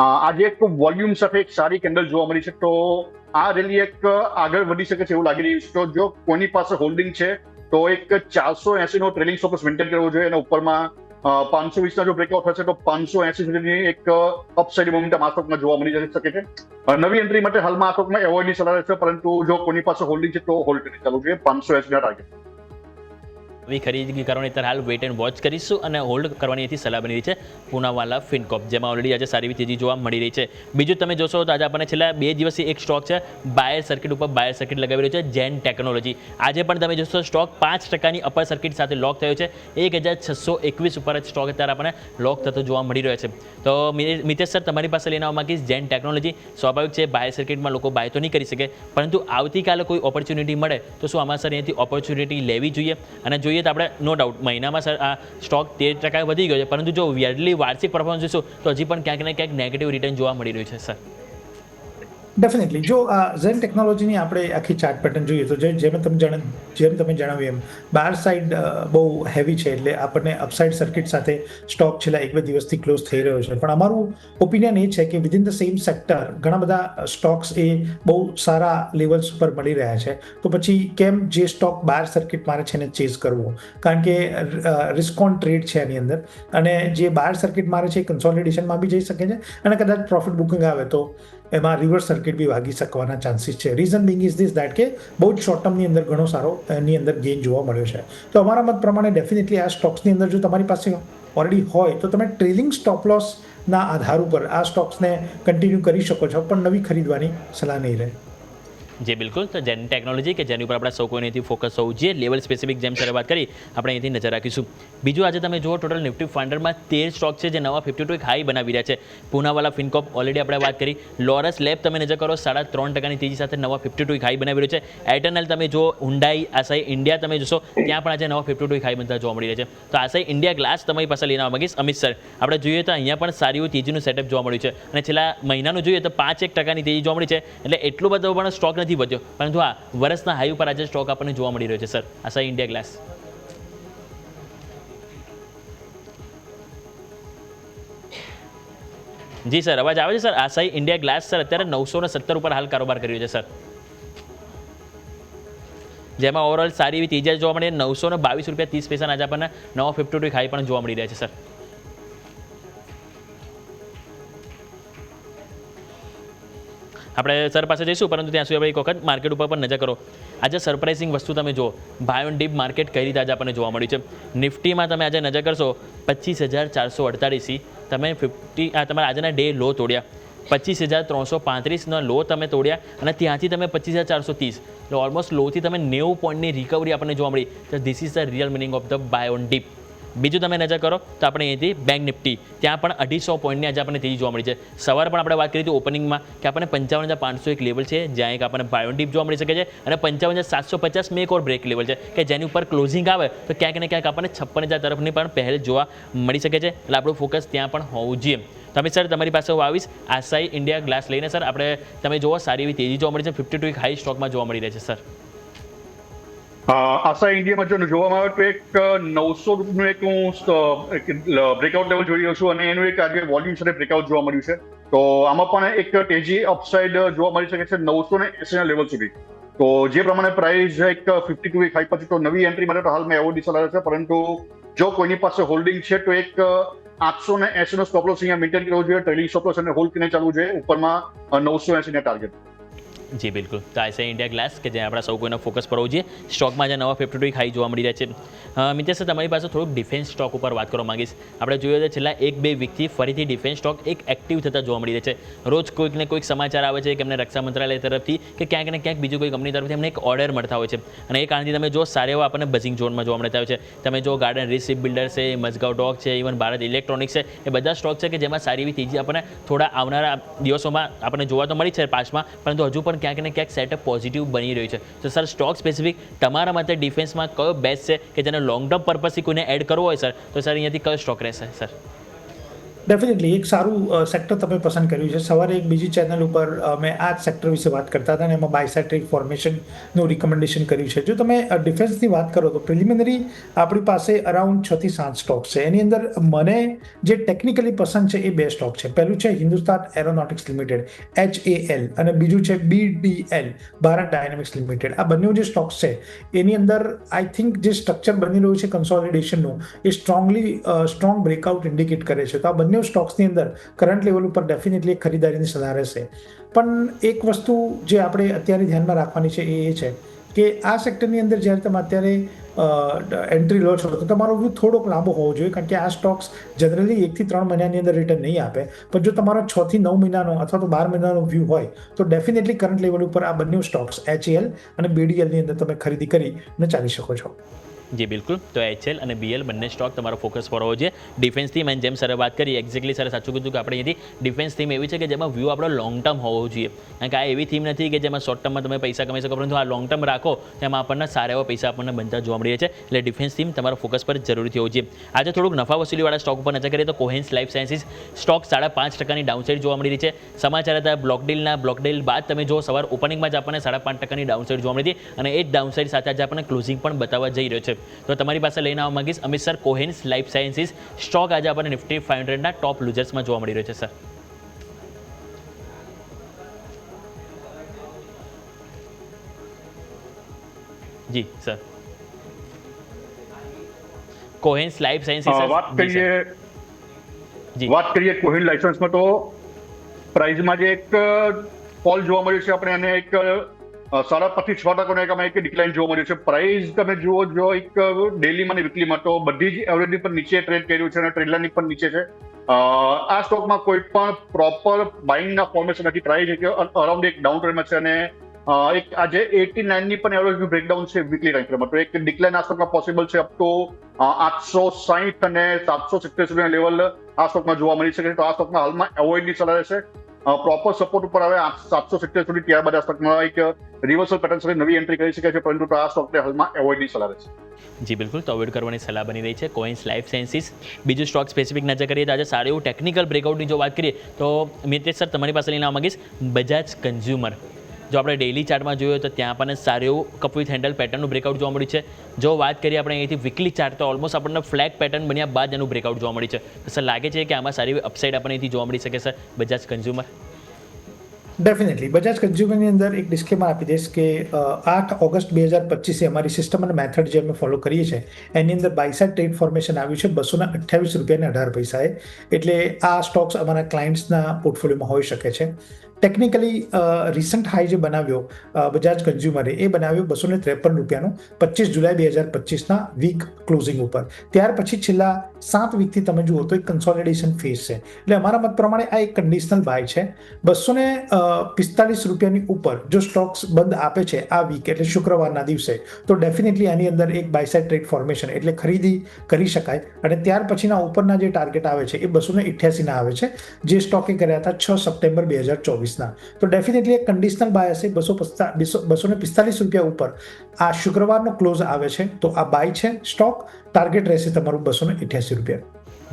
આજે એક વોલ્યુમ સાથે એક સારી કેન્ડલ જોવા મળી છે, તો આ રેલી એક આગળ વધી શકે છે એવું લાગી રહ્યું છે. તો જો કોઈની પાસે હોલ્ડિંગ છે તો એક 480નો ટ્રેલિંગ સ્ટોપ મેન્ટેન કરવો જોઈએ અને ઉપરમાં 520ના જો બ્રેકઆઉટ થશે તો 580 સુધીની એક અપસાઇડ મોમેન્ટમ આ સ્ટોકમાં જોવા મળી શકે છે. નવી એન્ટ્રી માટે હાલમાં આ સ્ટોકમાં એવોર્ડની સલાહ રહેશે, પરંતુ જો કોઈની પાસે હોલ્ડિંગ છે તો હોલ્ડ કરી ચાલવું જોઈએ 580ના ટાર્ગેટ. આવી ખરીદી કરવાની અત્યારે હાલ વેઇટ એન્ડ વોચ કરીશું અને હોલ્ડ કરવાની એથી સલાહ બની રહી છે પૂનાવાલા ફિનકોર્પ, જેમાં ઓલરેડી આજે સારી એવી તેજી જોવા મળી રહી છે. બીજું તમે જોશો તો આજે આપણને છેલ્લા 2 દિવસથી એક સ્ટોક છે બાયર સર્કિટ ઉપર બાયર સર્કિટ લગાવી રહ્યો છે જેન ટેકનોલોજી. આજે પણ તમે જોશો સ્ટોક 5%ની અપર સર્કિટ સાથે લોક થયો છે. 1621 ઉપર જ સ્ટોક અત્યારે આપણને લોક થતો જોવા મળી રહ્યો છે. તો મિતેશ સર તમારી પાસે લઈને આવવા માંગીશ જેન ટેકનોલોજી. સ્વાભાવિક છે બાયર સર્કિટમાં લોકો બાય તો નહીં કરી શકે, પરંતુ આવતીકાલે કોઈ ઓપોર્ચ્યુનિટી મળે તો શું આમાં સર અહીંયાથી ઓપોર્ચ્યુનિટી લેવી જોઈએ? અને જોઈએ તો આપણે નો ડાઉટ મહિનામાં સર આ સ્ટોક 13% વધી ગયો છે, પરંતુ જો યરલી વાર્ષિક પરફોર્મન્સ જોઈશું તો હજી પણ ક્યાંક ને ક્યાંક નેગેટિવ રિટર્ન જોવા મળી રહ્યું છે સર. ડેફિનેટલી જો આ ઝેન ટેકનોલોજીની આપણે આખી ચાર્ટ પેટર્ન જોઈએ તો જેમ તમે જણાવ્યું એમ બાર સાઇડ બહુ હેવી છે, એટલે આપણને અપસાઇડ સર્કિટ સાથે સ્ટોક છેલ્લા 1-2 દિવસથી ક્લોઝ થઈ રહ્યો છે. પણ અમારું ઓપિનિયન એ છે કે વિધિન ધ સેમ સેક્ટર ઘણા બધા સ્ટોક્સ એ બહુ સારા લેવલ્સ પર મળી રહ્યા છે. તો પછી કેમ જે સ્ટોક બાર સર્કિટ મારે છે એને ચેઝ કરવો? કારણ કે રિસ્ક ઓન ટ્રેડ છે એની અંદર, અને જે બાર સર્કિટ મારે છે એ કન્સોલિડેશનમાં બી જઈ શકે છે અને કદાચ પ્રોફિટ બુકિંગ આવે તો એમાં રિવર્સ સર્કિટ બી વાગી શકવાના ચાન્સીસ છે. Reason Bing is this that કે બહુ જ શોર્ટ ટર્મની અંદર ઘણો સારો એની અંદર ગેઇન જોવા મળ્યો છે. તો અમારા મત પ્રમાણે ડેફિનેટલી આ સ્ટોક્સની અંદર જો તમારી પાસે ઓલરેડી હોય તો તમે ટ્રેલિંગ સ્ટોપ લોસના આધાર ઉપર આ સ્ટોક્સને કન્ટિન્યુ કરી શકો છો, પણ નવી ખરીદવાની સલાહ નહીં રહે. જે બિલકુલ તો જેન ટેકનોલોજી કે જેની ઉપર આપણે સૌ કોઈને અહીંથી ફોકસ હોવું જોઈએ, લેવલ સ્પેસિફિક જેમ સરે વાત કરી આપણે અહીંથી નજર રાખીશું. બીજું આજે તમે જુઓ ટોટલ નિફ્ટી 500માં 13 સ્ટોક છે જે નવા 52 એક હાઈ બનાવી રહ્યા છે. પૂનાવાલા ફિનકોપ ઓલરેડી આપણે વાત કરી. લોરસ લેબ તમે નજર કરો 3.5% તેજી સાથે નવા 52 એક હાઈ બનાવી રહ્યો છે. એટર્નલ તમે જો હુન્ડાઈ આસાઈ ઇન્ડિયા તમે જોશો ત્યાં પણ આજે નવા 52 એક હાઈ બનતા જોવા મળી રહ્યા છે. તો આસાઈ ઇન્ડિયા ગ્લાસ તમારી પાસે લઈને આવવા માંગીશ અમિત સર. આપણે જોઈએ તો અહીંયા પણ સારી એવું તેજીનું સેટઅપ જોવા મળ્યું છે અને છેલ્લા મહિનાનું જોઈએ તો 5% તેજી જોવા મળી છે. એટલે એટલું બધો પણ સ્ટોક નથી વધ્યો, પરંતુ હા વર્ષના હાઈ ઉપર આજે સ્ટોક આપણને જોવા મળી રહ્યો છે સર આસાઈ ઇન્ડિયા ગ્લાસ. જી સર અવાજ આવે છે સર? આસાઈ ઇન્ડિયા ગ્લાસ સર અત્યારે 917 ઉપર હાલ કારોબાર કરી રહ્યો છે સર, જેમાં ઓવરઓલ સારી એવી તેજી જોવા મળી. 922 રૂપિયા 30 પૈસા આજે આપણને નવા 52 હાઈ પણ જોવા મળી રહ્યા છે સર. આપણે સર પાસે જઈશું, પરંતુ ત્યાં સુધી આપણે એક વખત માર્કેટ ઉપર પણ નજર કરો. આજે સરપ્રાઇઝિંગ વસ્તુ તમે જુઓ, બાય ઓન ડીપ માર્કેટ કઈ રીતે આજે આપણને જોવા મળ્યું છે. નિફ્ટીમાં તમે આજે નજર કરશો 25,448 તમે 50 તમારા આજના ડે લો તોડ્યા. 25,335નો લો તમે તોડ્યા અને ત્યાંથી તમે 25,430 એટલે ઓલમોસ્ટ લોથી તમે 90 પોઈન્ટની રિકવરી આપણને જોવા મળી. તો this is the real meaning of the buy on dip. બીજું તમે નજર કરો તો આપણે અહીંથી બેંક નિફ્ટી ત્યાં પણ 250 પોઈન્ટની આજે આપણને તેજી જોવા મળી છે. સવારે પણ આપણે વાત કરી હતી ઓપનિંગમાં કે આપણને 55,500 એક લેવલ છે જ્યાં એક આપણને બાય ઓન ડીપ જોવા મળી શકે છે અને 55,750 મેં એક ઓર બ્રેક લેવલ છે કે જેની ઉપર ક્લોઝિંગ આવે તો ક્યાંક ને ક્યાંક આપણને 56,000 તરફની પણ પહેલ જોવા મળી શકે છે. એટલે આપણું ફોકસ ત્યાં પણ હોવું જોઈએ. તમે સર તમારી પાસે હું આવીશ આસાઈ ઇન્ડિયા ગ્લાસ લઈને. સર આપણે તમે જુઓ સારી એવી તેજી જોવા મળી છે, 52 એક હાઈ સ્ટોકમાં જોવા મળી રહે છે સર. આશા ઇન્ડિયામાં જો જોવામાં આવે તો એક 900 રૂપિયાનું એક હું બ્રેકઆઉટ લેવલ જોઈ રહ્યો છું અને એનું એક આજે વોલ્યુમ સાથે બ્રેકઆઉટ જોવા મળ્યું છે. તો આમાં પણ એક તેજી અપસાઇડ જોવા મળી શકે છે 980 ના લેવલ સુધી. તો જે પ્રમાણે પ્રાઇસ એક 52 એક હાઈ પછી તો નવી એન્ટ્રી માટે તો હાલ મેં એવો ડિસલાર છે, પરંતુ જો કોઈની પાસે હોલ્ડિંગ છે તો એક 880 નો સ્ટોપ લોસ અહીંયા મેન્ટેન કરવો જોઈએ, ટ્રેલિંગ સ્ટોપ લોસ અને હોલ્ડ કરીને ચાલવું જોઈએ, ઉપરમાં 980 ના ટાર્ગેટ. જી બિલકુલ. તો આઈસીઆઈ ઇન્ડિયા ગ્લાસ કે જ્યાં આપણા સૌ કોઈનો ફોકસ પર હોવું જોઈએ. સ્ટોકમાં આજે નવા 52 હાઈ જોવા મળી રહ્યા છે. મિતેશ તમારી પાસે થોડુંક ડિફેન્સ સ્ટોક ઉપર વાત કરવા માંગીશ. આપણે જોઈએ તો છેલ્લા 1-2 વીકથી ફરીથી ડિફેન્સ સ્ટોક એક એક્ટિવ થતા જોવા મળી રહ્યા છે. રોજ કોઈક ને કોઈક સમાચાર આવે છે કે એમને રક્ષા મંત્રાલય તરફથી કે ક્યાંક ને ક્યાંક બીજું કોઈ કંપની તરફથી એમને એક ઓર્ડર મળતા હોય છે અને એ કારણથી તમે જો સારા એવા આપણને બઝિંગ ઝોનમાં જોવા મળતા હોય છે. તમે જો ગાર્ડન રીચ શિપ બિલ્ડર છે, મઝગાંવ ડોક છે, ઇવન ભારત ઇલેક્ટ્રોનિક્સ છે, એ બધા સ્ટોક છે કે જેમાં સારી એવી તેજી આપણને થોડા આવનારા દિવસોમાં આપણને જોવા તો મળી છે પાછમાં, પરંતુ હજુ પણ ક્યાંક ને ક્યાંક સેટઅપ પોઝિટિવ બની રહ્યું છે. તો સર સ્ટોક સ્પેસિફિક તમારા માટે ડિફેન્સમાં કયો બેસ્ટ છે કે જેને લોંગ ટર્મ પર્પઝથી કોઈને એડ કરવો હોય સર, તો સર અહીંયાથી કયો સ્ટોક રહેશે સર? ડેફિનેટલી એક સારું સેક્ટર તમે પસંદ કર્યું છે. સવારે એક બીજી ચેનલ ઉપર મેં આ જ સેક્ટર વિશે વાત કરતા હતા અને એમાં બાયસેટ્રિક ફોર્મેશનનું રિકમેન્ડેશન કર્યું છે. જો તમે ડિફેન્સની વાત કરો તો પ્રિલિમિનરી આપણી પાસે અરાઉન્ડ 6 થી 7 સ્ટોક છે. એની અંદર મને જે ટેકનિકલી પસંદ છે એ 2 સ્ટોક છે. પહેલું છે હિન્દુસ્તાન એરોનોટિક્સ લિમિટેડ HAL અને બીજું છે BDL ભારત ડાયનેમિક્સ લિમિટેડ. આ બંને જે સ્ટોક્સ છે એની અંદર આઈ થિંક જે સ્ટ્રક્ચર બની રહ્યું છે કન્સોલિડેશનનું એ સ્ટ્રોંગ બ્રેકઆઉટ ઇન્ડિકેટ કરે છે. તો આ બંને સ્ટોક્સની અંદર કરંટ લેવલ ઉપર ડેફિનેટલી એક ખરીદારીની સલાહ રહેશે. પણ એક વસ્તુ જે આપણે અત્યારે ધ્યાનમાં રાખવાની છે એ છે કે આ સેક્ટરની અંદર જ્યારે તમે અત્યારે એન્ટ્રી લો છો તો તમારો વ્યૂ થોડોક લાંબો હોવો જોઈએ, કારણ કે આ સ્ટોક્સ જનરલી 1 થી 3 મહિનાની અંદર રિટર્ન નહીં આપે. પણ જો તમારો 6 થી 9 મહિનાનો અથવા તો 12 મહિનાનો વ્યૂ હોય તો ડેફિનેટલી કરંટ લેવલ ઉપર આ બંને સ્ટોક્સ HAL અને BDL ની અંદર તમે ખરીદી કરીને ચાલી શકો છો. જી બિલકુલ. તો HL અને BL બંને સ્ટોક તમારો ફોકસ પર હોવો જોઈએ. ડિફેન્સ થીમ અને જેમ સરે વાત કરી એક્ઝેક્ટલી સરે સાચું કીધું કે આપણે અહીંથી ડિફેન્સ થીમ એવી છે કે જેમાં વ્યૂ આપણો લોંગ ટર્મ હોવો જોઈએ. કારણ કે આ એવી થીમ નથી કે જેમાં શોર્ટ ટર્મમાં તમે પૈસા કમાઈ શકો, પરંતુ આ લોંગ ટર્મ રાખો તેમાં આપણને સારા એવા પૈસા આપણને બનતા જોવા મળી છે. એટલે ડિફેન્સ થીમ તમારો ફોકસ પર જરૂરથી હોવું જોઈએ. આજે થોડુંક નફા વસૂલીવાળા સ્ટોક ઉપર નજર કરીએ તો કોહેન્સ લાઈફ સાયન્સીસ સ્ટોક 5.5% ડાઉનસાઇડ જોવા મળી રહી છે. સમાચાર હતા બ્લોકડીલ બાદ તમે જો સવાર ઓપનિંગમાં જ આપણને 5.5% ડાઉનસાઇડ જોવા મળી હતી અને એ જ ડાઉનસાઇડ સાથે આજે આપણને ક્લોઝિંગ પણ બતાવવા જઈ રહ્યો છે. તો તમારી પાસે લઈને આવવા માંગીશ Amit sir Cohance life sciences stock આજે આપણને નિફ્ટી 500 ના ટોપ લૂઝર્સમાં જોવા મળી રહ્યો છે સર. જી સર કોહેન્સ લાઈફ સાયન્સીસ વાત કરીએ કોહેન લાયસન્સમાં તો પ્રાઇઝમાં જે એક ફોલ જોવા મળ્યું છે આપણે એને એક 5.5 થી 6% એક ડિક્લાઇન જોવા મળ્યું છે. પ્રાઇસ તમે જુઓ જો એક ડેલીમાં અને વીકલીમાં તો બધી જ એવરેજની પર નીચે ટ્રેડ કર્યું છે અને ટ્રેડલાઇનની પણ નીચે છે. આ સ્ટોકમાં કોઈ પણ પ્રોપર બાઇંગના ફોર્મેશન નથી. પ્રાઇસ અરાઉન્ડ એક ડાઉન ટ્રેન્ડમાં છે અને એક આજે 89 ની પણ એવરેજનું બ્રેકડાઉન છે વીકલી ટાઈમ ફ્રેમમાં. તો એક ડિક્લાઇન આ સ્ટોકમાં પોસિબલ છે અપ ટુ 860 અને 770 સુધીના લેવલ આ સ્ટોકમાં જોવા મળી શકે છે. તો આ સ્ટોકમાં હાલમાં એવોઇડની સલાહ રહેશે. પ્રોપર સપોર્ટ ઉપર આવે 770 સુધી, ત્યારબાદ આ સ્ટોકમાં એક રિવર્સલ પેટર્ન સાથે નવી એન્ટ્રી કરી શકે છે, પરંતુ આ સ્ટોકને હાલમાં એવોઇડની સલાહ રહેશે. જી બિલકુલ, તો અવોઇડ કરવાની સલાહ બની રહી છે કોઇન્સ લાઈફ સાયન્સીસ. બીજું સ્ટોક સ્પેસિફિક નજર કરીએ તો આજે સારું એવું ટેકનિકલ બ્રેકઆઉટની જો વાત કરીએ તો મિતેશ સર તમારી પાસે લઈને આવવા માંગીશ બજાજ કન્ઝ્યુમર. જો આપણે ડેઇલી ચાર્ટમાં જોઈએ તો ત્યાં પણ સારું એવું કપ વિથ હેન્ડલ પેટર્નનું બ્રેકઆઉટ જોવા મળ્યું છે. જો વાત કરીએ આપણે અહીંથી વીકલી ચાર્ટ તો ઓલમોસ્ટ આપણને ફ્લેગ પેટર્ન બન્યા બાદ એનું બ્રેકઆઉટ જોવા મળ્યું છે. સર લાગે છે કે આમાં સારી એવી અપસાઇડ આપણને અહીંથી જોવા મળી શકે sir Bajaj consumer? Definitely Bajaj કન્ઝ્યુમરની અંદર એક ડિસ્ક્લેમર આપી દઈશ કે 8 ઓગસ્ટ 2025 અમારી સિસ્ટમ અને મેથડ જે અમે ફોલો કરીએ છીએ એની અંદર બાયસાઇડ ટ્રેડ ફોર્મેશન આવ્યું છે 228.18 એટલે આ સ્ટોક્સ અમારા ક્લાયન્ટ્સના પોર્ટફોલિયોમાં હોઈ શકે છે. ટેકનિકલી રિસન્ટ હાઈ જે બનાવ્યો બજાજ કન્ઝ્યુમરે એ બનાવ્યો ₹253 25 જુલાઈ 2025ના વીક ક્લોઝિંગ ઉપર. ત્યાર પછી છેલ્લા 7 વીકથી તમે જુઓ તો એક કન્સોલિડેશન ફેઝ છે. એટલે અમારા મત પ્રમાણે આ એક કન્ડિશનલ બાય છે. ₹245 ઉપર જો સ્ટોક્સ બંધ આપે છે આ વીક એટલે શુક્રવારના દિવસે, તો ડેફિનેટલી આની અંદર એક બાયસાઇડ ટ્રેડ ફોર્મેશન એટલે ખરીદી કરી શકાય. અને ત્યાર પછીના ઉપરના જે ટાર્ગેટ આવે છે એ 288 આવે છે, જે સ્ટોકે કર્યા હતા 6 સપ્ટેમ્બર 2024. તો ડેફિનેટલી એક કન્ડિશનલ બાય હશે. ₹245 ઉપર આ શુક્રવારનો ક્લોઝ આવે છે, તો આ બાય છે સ્ટોક. ટાર્ગેટ રહેશે તમારું ₹288.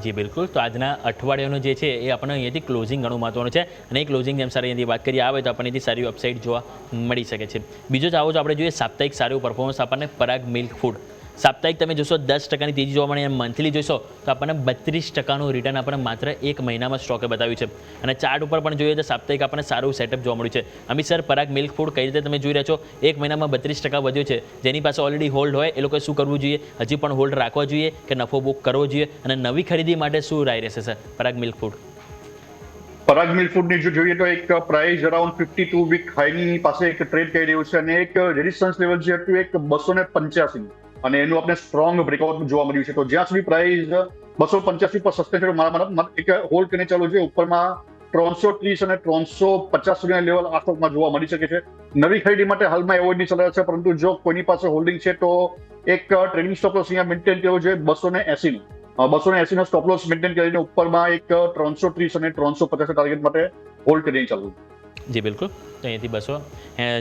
જી બિલકુલ, તો આજના અઠવાડિયાનો જે છે એ આપણને અહીંયાથી ક્લોઝિંગ ઘણું મહત્વનું છે અને એ ક્લોઝિંગ જેમ સારી અહીંયાથી વાત કરીએ આવે તો આપણને અહીંથી સારી અપસાઇડ જોવા મળી શકે છે. બીજો જ આવો જો આપણે જોઈએ સાપ્તાહિક સારું પરફોર્મન્સ આપણને પરાગ મિલ્ક ફૂડ. સાપ્તાહિક તમે જોશો 10% તેજી જોવા મળે, મંથલી જોશો તો આપણને 32% રિટર્ન આપણને માત્ર એક મહિનામાં સ્ટોકે બતાવ્યું છે. અને ચાર્ટ ઉપર પણ જોઈએ તો સાપ્તાહિક આપણને સારું સેટઅપ જોવા મળ્યું છે. અમિત સર, પરાગ મિલ્ક ફૂડ કઈ રીતે તમે જોઈ રહ્યા છો? એક મહિનામાં 32% વધ્યો છે. જેની પાસે ઓલરેડી હોલ્ડ હોય એ લોકોએ શું કરવું જોઈએ? હજી પણ હોલ્ડ રાખવા જોઈએ કે નફો બુક કરવો જોઈએ? અને નવી ખરીદી માટે શું રાય રહેશે સર પરાગ મિલ્ક ફૂડ? પરાગ મિલ્ક ફૂડની જો જોઈએ તો એક પ્રાઇસ અરાઉન્ડ 52 વીક હાઈની પાસે એક ટ્રેડ કરી રહ્યું છે અને એક રેઝિસ્ટન્સ લેવલ જે હતું એક 285 અને એનું આપણે સ્ટ્રોંગ બ્રેકઆઉટ જોવા મળ્યું છે. તો જ્યાં સુધી પ્રાઇસ 285 પર સસ્ટેન છે મારા એક હોલ્ડ કરીને ચાલુ છે. ઉપરમાં 330 અને 350 સુધીના લેવલ આ સ્ટોકમાં જોવા મળી શકે છે. નવી ખરીદી માટે હાલમાં એવોઇડની સલાહ છે, પરંતુ જો કોઈની પાસે હોલ્ડિંગ છે તો એક ટ્રેડિંગ સ્ટોપ લોસ અહીંયા મેન્ટેન કરવો જોઈએ 280 નો સ્ટોપ લોસ મેન્ટેન કરીને ઉપરમાં એક 330 અને 350 ટાર્ગેટ માટે હોલ્ડ કરીને ચાલવું. જી બિલકુલ, તો અહીંયાથી 200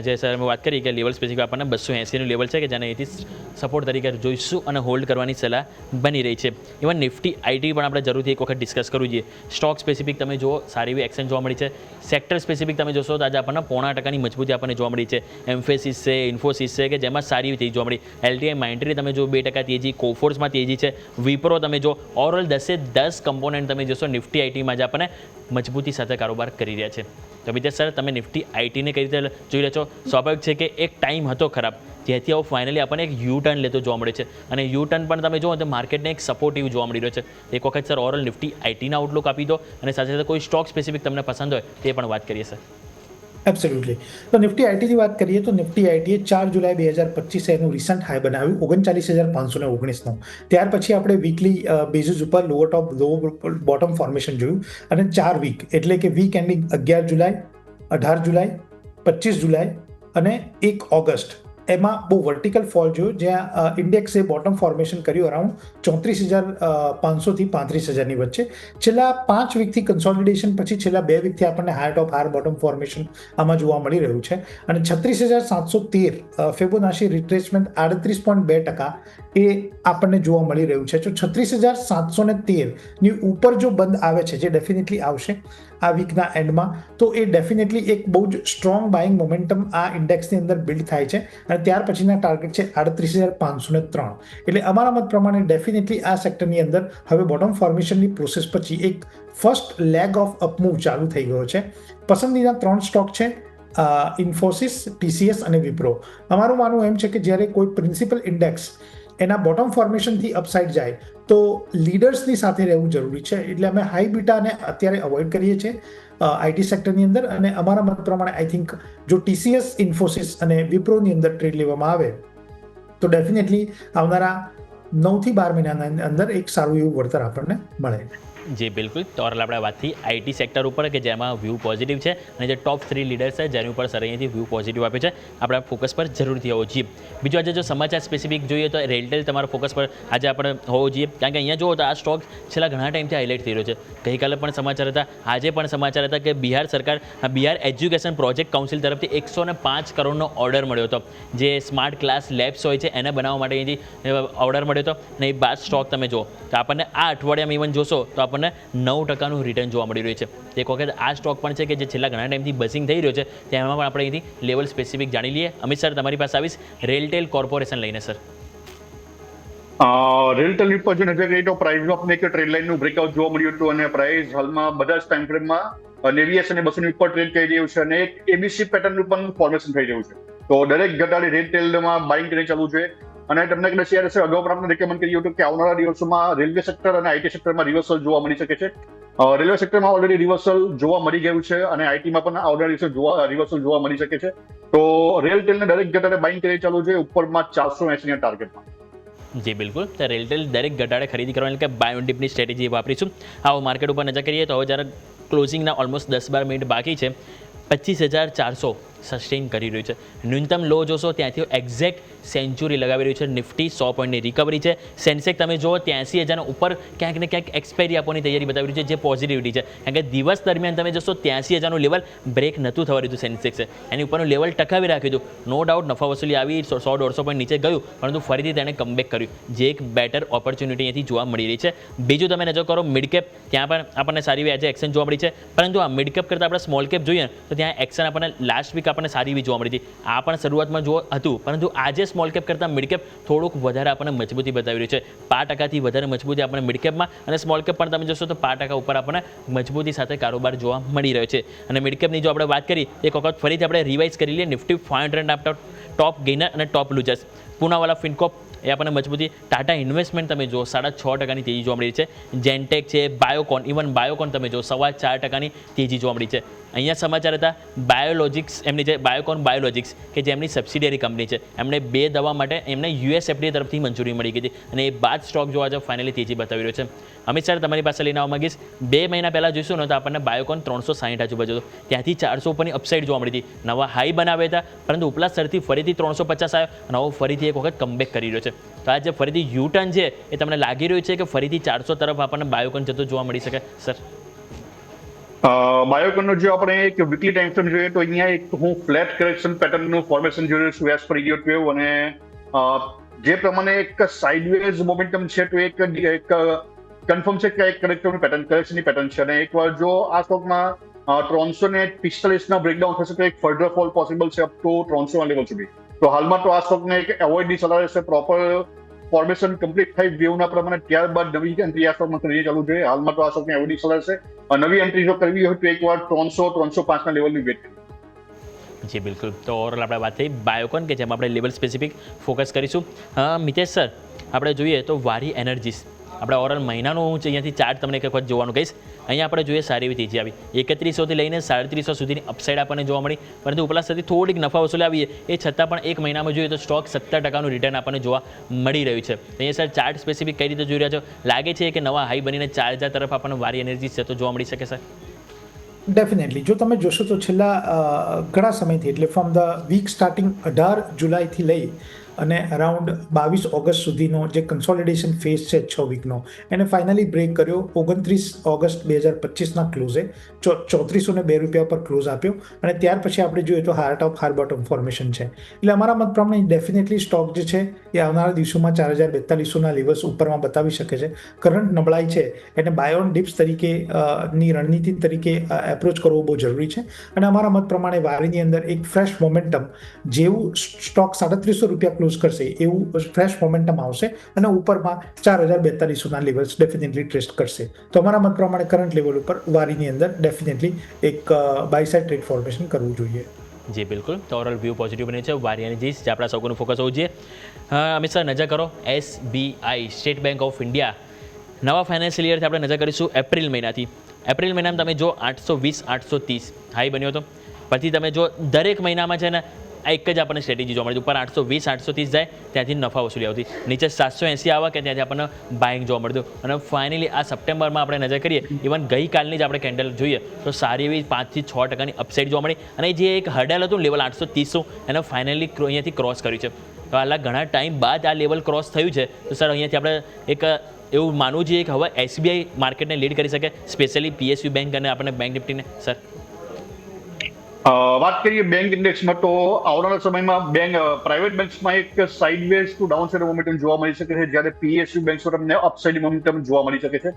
જે સર મેં વાત કરી કે લેવલ સ્પેસિફિક આપણને 280નું લેવલ છે કે જેને અહીંથી સપોર્ટ તરીકે જોઈશું અને હોલ્ડ કરવાની સલાહ બની રહી છે. ઇવન નિફ્ટી આઈટી પણ આપણે જરૂરથી એક વખત ડિસ્કસ કરવું જોઈએ. સ્ટોક સ્પેસિફિક તમે જુઓ સારી એવી એક્શન જોવા મળી છે. સેક્ટર સ્પેસિફિક તમે જોશો તો આજે આપણને 0.5% મજબૂતી આપણને જોવા મળી છે. એમ્ફેસિસ છે, ઇન્ફોસિસ છે કે જેમાં સારી એવી તેજી જોવા મળી. LTI માઇન્ડ્રી તમે જો 2% તેજી, કોફોર્સમાં તેજી છે, વિપ્રો તમે જો ઓવરઓલ 10 કમ્પોનન્ટ તમે જોશો નિફ્ટી આઈટીમાં જ આપણને મજબૂતી સાથે કારોબાર કરી રહ્યા છે. તો મિતેશ સર, તમે નિફ્ટી આઈટીને કઈ રીતે જોઈ રહ્યા છો? સ્વાભાવિક છે કે એક ટાઈમ હતો ખરાબ જેથી આવો ફાઇનલી આપણને એક યુ ટર્ન લેતો જોવા મળે છે અને યુ ટર્ન પણ તમે જુઓ તો માર્કેટને એક સપોર્ટિવ જોવા મળી રહ્યો છે. એક વખત સર ઓવરઓલ નિફ્ટી આઈટીના આઉટલુક આપી દો અને સાથે સાથે કોઈ સ્ટોક સ્પેસિફિક તમને પસંદ હોય તે પણ વાત કરીએ સર. એબ્સોલ્યુટલી. તો નિફ્ટી આઈટીની વાત કરીએ તો નિફ્ટી આઈટીએ 4 જુલાઈ 2025 એનું રિસન્ટ હાઈ બનાવ્યું 39,519નું. ત્યાર પછી આપણે વીકલી બેઝિસ ઉપર લોઅર ટોપ બોટમ ફોર્મેશન જોયું અને 4 વીક એટલે કે વીક એન્ડિંગ 11 જુલાઈ, 18 જુલાઈ, 25 જુલાઈ અને 1 ઓગસ્ટ એમાં બહુ વર્ટિકલ ફોલ જોયો, જ્યાં ઇન્ડેક્સે બોટમ ફોર્મેશન કર્યું અરાઉન્ડ 34,500 થી 35,000ની વચ્ચે. છેલ્લા 5 વીકથી કન્સોલિડેશન પછી છેલ્લા 2 વીકથી આપણને હાયર ટોપ હાયર બોટમ ફોર્મેશન આમાં જોવા મળી રહ્યું છે અને 36,713 ફિબોનાચી રિટ્રેસમેન્ટ 38.2% એ આપણને જોવા મળી રહ્યું છે. જો 36,713ની ઉપર જો બંધ આવે છે, જે ડેફિનેટલી આવશે આ વીકના એન્ડમાં, તો એ ડેફિનેટલી એક બહુ જ સ્ટ્રોંગ બાઇંગ મોમેન્ટમ આ ઇન્ડેક્સની અંદર બિલ્ડ થાય છે અને ત્યાર પછીના ટાર્ગેટ છે 38,503. એટલે અમારા મત પ્રમાણે ડેફિનેટલી આ સેક્ટરની અંદર હવે બોટમ ફોર્મેશનની પ્રોસેસ પછી એક ફર્સ્ટ લેગ ઓફ અપમૂવ ચાલુ થઈ ગયો છે. પસંદીદા 3 સ્ટોક છે, ઇન્ફોસિસ, TCS અને વિપ્રો. અમારું માનવું એમ છે કે જ્યારે કોઈ પ્રિન્સિપલ ઇન્ડેક્સ એના બોટમ ફોર્મેશનથી અપસાઇડ જાય તો લીડર્સની સાથે રહેવું જરૂરી છે. એટલે અમે હાઈ બીટાને અત્યારે અવોઇડ કરીએ છીએ આઈટી સેક્ટરની અંદર અને અમારા મત પ્રમાણે આઈ થિંક જો TCS, ઇન્ફોસિસ અને વિપ્રોની અંદર ટ્રેડ લેવામાં આવે તો ડેફિનેટલી આવનારા 9 થી 12 મહિનાના અંદર એક સારું એવું વળતર આપણને મળે. જી બિલકુલ. તો આપણે વાત થઈ આઈટી સેક્ટર ઉપર કે જેમાં વ્યૂ પોઝિટિવ છે અને જે ટોપ 3 લીડર્સ છે જેની ઉપર સર અહીંયાથી વ્યૂ પોઝિટિવ આપે છે આપણા ફોકસ પર જરૂરથી હોવો જોઈએ. બીજું આજે જો સમાચાર સ્પેસિફિક જોઈએ તો રેલટેલ તમારા ફોકસ પર આજે આપણે હોવો જોઈએ, કારણ કે અહીંયા જુઓ તો આ સ્ટોક છેલ્લા ઘણા ટાઈમથી હાઇલાઇટ થઈ રહ્યો છે. ગઈકાલે પણ સમાચાર હતા, આજે પણ સમાચાર હતા કે બિહાર એજ્યુકેશન પ્રોજેક્ટ કાઉન્સિલ તરફથી 105 કરોડનો ઓર્ડર મળ્યો હતો, જે સ્માર્ટ ક્લાસ લેબ્સ હોય છે એને બનાવવા માટે અહીંથી ઓર્ડર મળ્યો હતો. અને એ બાદ સ્ટોક તમે જુઓ તો આપણને આ અઠવાડિયામાં ઇવન જોશો તો આપણને 9% રિટર્ન જોવા મળી રહ્યું છે. એક વખત આ સ્ટોક પણ છે કે જે છેલ્લા ઘણા ટાઈમથી બસિંગ થઈ રહ્યો છે, તેમાં પણ આપણે અહીંથી લેવલ સ્પેસિફિક જાણી લઈએ. અમિત સર, તમારી પાસે આવીશ રેલટેલ કોર્પોરેશન લઈને. સર, રેલટેલ ઉપર જો નજર કરીએ તો પ્રાઇસમાં આપણે એક ટ્રેડ લાઇનનું બ્રેકઆઉટ જોવા મળ્યું હતું અને પ્રાઇસ હાલમાં બધા જ ટાઈમ ફ્રેમમાં 89 અને 200 ઉપર ટ્રેડ થઈ રહ્યું છે અને એક એબીસી પેટર્નનું પણ ફોર્મેશન થઈ રહ્યું છે. તો દરેક ઘટાડે રેલટેલમાં બાઇંગ કરીને ચાલુ છે. અને તમને કદાચ યાદ હશે, અગાઉ પણ આપણે રેકમેન્ડ કર્યું હતું કે આવનારા દિવસોમાં રેલવે સેક્ટર અને આઈટી સેક્ટરમાં રિવર્સલ જોવા મળી શકે છે. રેલવે સેક્ટરમાં ઓલરેડી રિવર્સલ જોવા મળી ગયું છે અને આઈટીમાં પણ આવનારા દિવસો રિવર્સલ જોવા મળી શકે છે. તો રેલટેલને દરેક ઘટાડે બાઇંગ કરી ચાલુ છે ઉપરમાં 480 ના ટાર્ગેટમાં. જી બિલકુલ. તો રેલટેલ દરેક ઘટાડે ખરીદી કરવાની કે બાય ઓન ડિપની સ્ટ્રેટેજી વાપરીશું. આવો માર્કેટ ઉપર નજર કરીએ તો હવે જ્યારે ક્લોઝિંગના ઓલમોસ્ટ 10-12 મિનિટ બાકી છે, 25,400 સસ્ટેન કરી રહ્યું છે. ન્યૂનતમ લો જોશો ત્યાંથી એક્ઝેક્ટ સેન્ચુરી લગાવી રહ્યું છે. નિફ્ટી 100 પોઈન્ટની રિકવરી છે. સેન્સેક્સ તમે જુઓ 83,000 ઉપર ક્યાંક ને ક્યાંક એક્સપાયરી આપવાની તૈયારી બતાવી રહ્યું છે, જે પોઝિટિવિટી છે. કારણ કે દિવસ દરમિયાન તમે જોશો 83,000નું લેવલ બ્રેક નહોતું થવા રહ્યું સેન્સેક્સે, એની ઉપરનું લેવલ ટકાવી રાખ્યું હતું. નો ડાઉટ નફા વસૂલી આવી 100-150 પોઈન્ટ નીચે ગયું, પરંતુ ફરીથી તેણે કમબેક કર્યું, જે એક બેટર ઓપોર્ચ્યુનિટી અહીંથી જોવા મળી રહી છે. બીજું તમે નજર કરો મિડકેપ, ત્યાં પણ આપણને સારી એવી આજે એક્શન જોવા મળી છે. પરંતુ આ મિડકેપ કરતાં આપણે સ્મોલ કેપ જોઈએ તો ત્યાં એક્શન આપણને લાસ્ટ વીક આપણને સારી એવી જોવા મળી હતી. આ પણ શરૂઆતમાં જો હતું, પરંતુ આજે સ્મોલ કેપ કરતાં મિડકેપ થોડુંક વધારે આપણને મજબૂતી બતાવી રહ્યું છે. 5%થી વધારે મજબૂતી આપણને મિડકેપમાં અને સ્મોલ કેપ પણ તમે જોશો તો 5% ઉપર આપણને મજબૂતી સાથે કારોબાર જોવા મળી રહ્યો છે. અને મિડકેપની જો આપણે વાત કરી એક વખત ફરીથી આપણે રિવાઇઝ કરી લઈએ. નિફ્ટી 500 ટોપ ગેઇનર અને ટોપ લૂઝર્સ. પૂનાવાલા ફિનકોપ એ આપણને મજબૂતી. ટાટા ઇન્વેસ્ટમેન્ટ તમે જો 6.5% તેજી જોવા મળી છે. જેનટેક છે, બાયોકોન, ઇવન બાયોકોન તમે જો 4.25% તેજી જોવા મળી છે. અહીંયા સમાચાર હતા બાયોલોજિક્સ, એમની જે બાયોકોન બાયોલોજિક્સ કે જે એમની સબસિડિયરી કંપની છે, એમને 2 દવા માટે એમને યુએસએફડીએ તરફથી મંજૂરી મળી ગઈ હતી અને એ બાદ સ્ટોક જોવા જાવ ફાઇનલી તેજી બતાવી રહ્યો છે. અમિત સર, તમારી પાસે લઈને આવવા માંગીશ. 2 મહિના પહેલાં જોઈશું ને તો આપણને બાયોકોન 360 આજુબાજુ હતો, ત્યાંથી 400 ઉપરની અપસાઇડ જોવા મળી હતી. નવા હાઈ બનાવ્યા હતા, પરંતુ ઉપલા સ્તરથી ફરીથી 350 આવ્યો અને હવે ફરીથી એક વખત કમબેક કરી રહ્યો છે. તો આ જે ફરીથી યુ ટર્ન છે એ તમને લાગી રહ્યું છે કે ફરીથી 400 તરફ આપણને બાયોકોન જતો જોવા મળી શકે? સર, બાયોકોનનો જો આપણે એક વીકલી ટાઈમ ફ્રેમ જોઈએ તો અહીંયા એક હું ફ્લેટ કરેક્શન પેટર્નનું ફોર્મેશન જોઈ રહ્યો છું એઝ પર EO12 અને જે પ્રમાણે એક સાઇડવેઝ મોમેન્ટમ છે તો એક કન્ફર્મ છે કે એક કરેક્શનની પેટર્ન છે. અને એકવાર જો આ સ્ટોકમાં 345 બ્રેકડાઉન થશે તો એક ફર્ધર ફોલ પોસિબલ છે અપ ટુ 300 લેવલ સુધી. તો હાલમાં તો આ સ્ટોકને એક એવોઇડની સલાહ રહેશે. પ્રોપર ફોર્મેશન કમ્પ્લીટ થઈ વેવના પ્રમાણે ત્યારબાદ નવી એન્ટ્રી આ સ્ટોકમાં કરી ચાલુ છે. હાલમાં તો આ સ્ટોકને એવોઇડની સલાહ રહેશે. નવી એન્ટ્રી જો કરવી હોય તો એકવાર 300-305 લેવલની વેટ કરવી. જી બિલકુલ. તો ઓવરઓલ આપણે વાત થઈ બાયોકોન કે જેમાં આપણે લેવલ સ્પેસિફિક ફોકસ કરીશું. મિતેશ સર, આપણે જોઈએ તો વારી એનર્જીસ, આપણે ઓવરઓલ મહિનાનું હું અહીંયાથી ચાર્ટ તમને એક વખત જોવાનું કહીશ. અહીંયા આપણે જોઈએ સારી એવી તેજી આવી 3100થી લઈને 350 સુધીની અપસાઇડ આપણને જોવા મળી, પરંતુ ઉપલા સ્તરથી થોડીક નફા વસૂલી આવી એ છતાં પણ એક મહિનામાં જોઈએ તો સ્ટોક 17%નું રિટર્ન આપણને જોવા મળી રહ્યું છે. અહીંયા સર ચાર્ટ સ્પેસિફિક કઈ રીતે જોઈ રહ્યા છો? લાગે છે કે નવા હાઈ બનીને 4000 તરફ આપણને વારી એનર્જી છે તો જોવા મળી શકે સર? ડેફિનેટલી જો તમે જોશો તો છેલ્લા ઘણા સમયથી એટલે ફ્રોમ ધ વીક સ્ટાર્ટિંગ 18 જુલાઈથી લઈ અને અરાઉન્ડ 22 ઓગસ્ટ સુધીનો જે કન્સોલિડેશન ફેઝ છે 6 વીકનો, એને ફાઇનલી બ્રેક કર્યો 29 ઓગસ્ટ 2025ના ક્લોઝે 3402 રૂપિયા પર ક્લોઝ આપ્યો અને ત્યાર પછી આપણે જોઈએ તો હાર ટોપ હાર બોટમ ફોર્મેશન છે. એટલે અમારા મત પ્રમાણે ડેફિનેટલી સ્ટોક જે છે એ આવનારા દિવસોમાં 4042ના લેવલ્સ ઉપરમાં બતાવી શકે છે. કરંટ નબળાઈ છે એને બાય ઓન ડિપ્સ તરીકે ની રણનીતિ તરીકે એપ્રોચ કરવો બહુ જરૂરી છે. અને અમારા મત પ્રમાણે વારીની અંદર એક ફ્રેશ મોમેન્ટમ જેવું સ્ટોક 3700 રૂપિયા ક્લોઝ કરશે એવું ફ્રેશ મોમેન્ટમ આવશે અને ઉપરમાં 4042ના લેવલ્સ ડેફિનેટલી ટેસ્ટ કરશે. તો અમારા મત પ્રમાણે કરંટ લેવલ ઉપર વારીની અંદર ડેફિનેટલી એક બાય સાઇડ ટ્રેડ ફોર્મેશન કરવું જોઈએ. જી બિલકુલ. તો ઓવરઓલ વ્યૂ પોઝિટિવ બને છે વારી એનર્જીસ, જે આપણા સૌનું ફોકસ હોવું જોઈએ. અમિત સર, નજર કરો SBI state bank of India, નવા ફાઇનાન્શિયલ યરથી આપણે નજર કરીશું એપ્રિલ મહિનાથી. એપ્રિલ મહિનામાં તમે જો 820-830 હાઈ બન્યો હતો, પછી તમે જો દરેક મહિનામાં છે ને આ એક જ આપણને સ્ટ્રેટેજી જોવા મળી ઉપર 820 830 જાય ત્યાંથી નફા વસૂલી આવતી, નીચે 780 આવે કે ત્યાંથી આપણને બાઇંગ જોવા મળતું, અને ફાઇનલી આ સપ્ટેમ્બરમાં આપણે નજર કરીએ ઇવન ગઈકાલની જ આપણે કેન્ડલ જોઈએ તો સારી એવી 5 થી 6% અપસાઇડ જોવા મળી, અને જે એક હર્ડલ હતું લેવલ 830 એને ફાઇનલી અહીંયાથી ક્રોસ કર્યું છે. તો આટલા ઘણા ટાઈમ બાદ આ લેવલ ક્રોસ થયું છે, તો સર અહીંયાથી આપણે એક એવું માનવું જોઈએ કે હવે SBI માર્કેટને લીડ કરી શકે, સ્પેશિયલી PSU બેંક અને આપણને બેંક નિફ્ટીને. સર વાત કરીએ બેંક ઇન્ડેક્સમાં તો આવનારા સમયમાં પ્રાઇવેટ બેંક્સમાં એક sideways to down side momentum જોવા મળી શકે છે, જ્યારે PSU બેંક્સ તમને અપસાઇડ મોમેન્ટમ જોવા મળી શકે છે.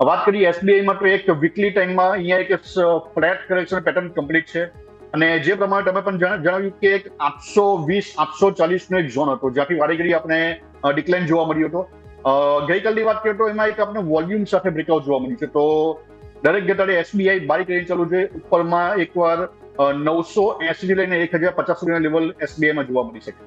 વાત કરીએ SBI માં તો એક વીકલી ટાઈમમાં અહીંયા એક ફ્લેટ કરેક્શન પેટર્ન કમ્પ્લીટ છે, અને જે પ્રમાણે તમે પણ જણાવ્યું કે એક 820 840 નો એક ઝોન હતો જ્યાંથી વારે ઘડી આપણે ડિક્લાઇન જોવા મળ્યો હતો. ગઈકાલની વાત કરીએ તો એમાં એક આપણે વોલ્યુમ સાથે બ્રેકઆઉટ જોવા મળ્યું છે, તો દરેક ઘટાડે SBI બારી કરીને ચાલુ છે. ઉપરમાં એકવાર 980 થી લઈને 1050 સુધીના લેવલ SBI માં જોવા મળી શકે.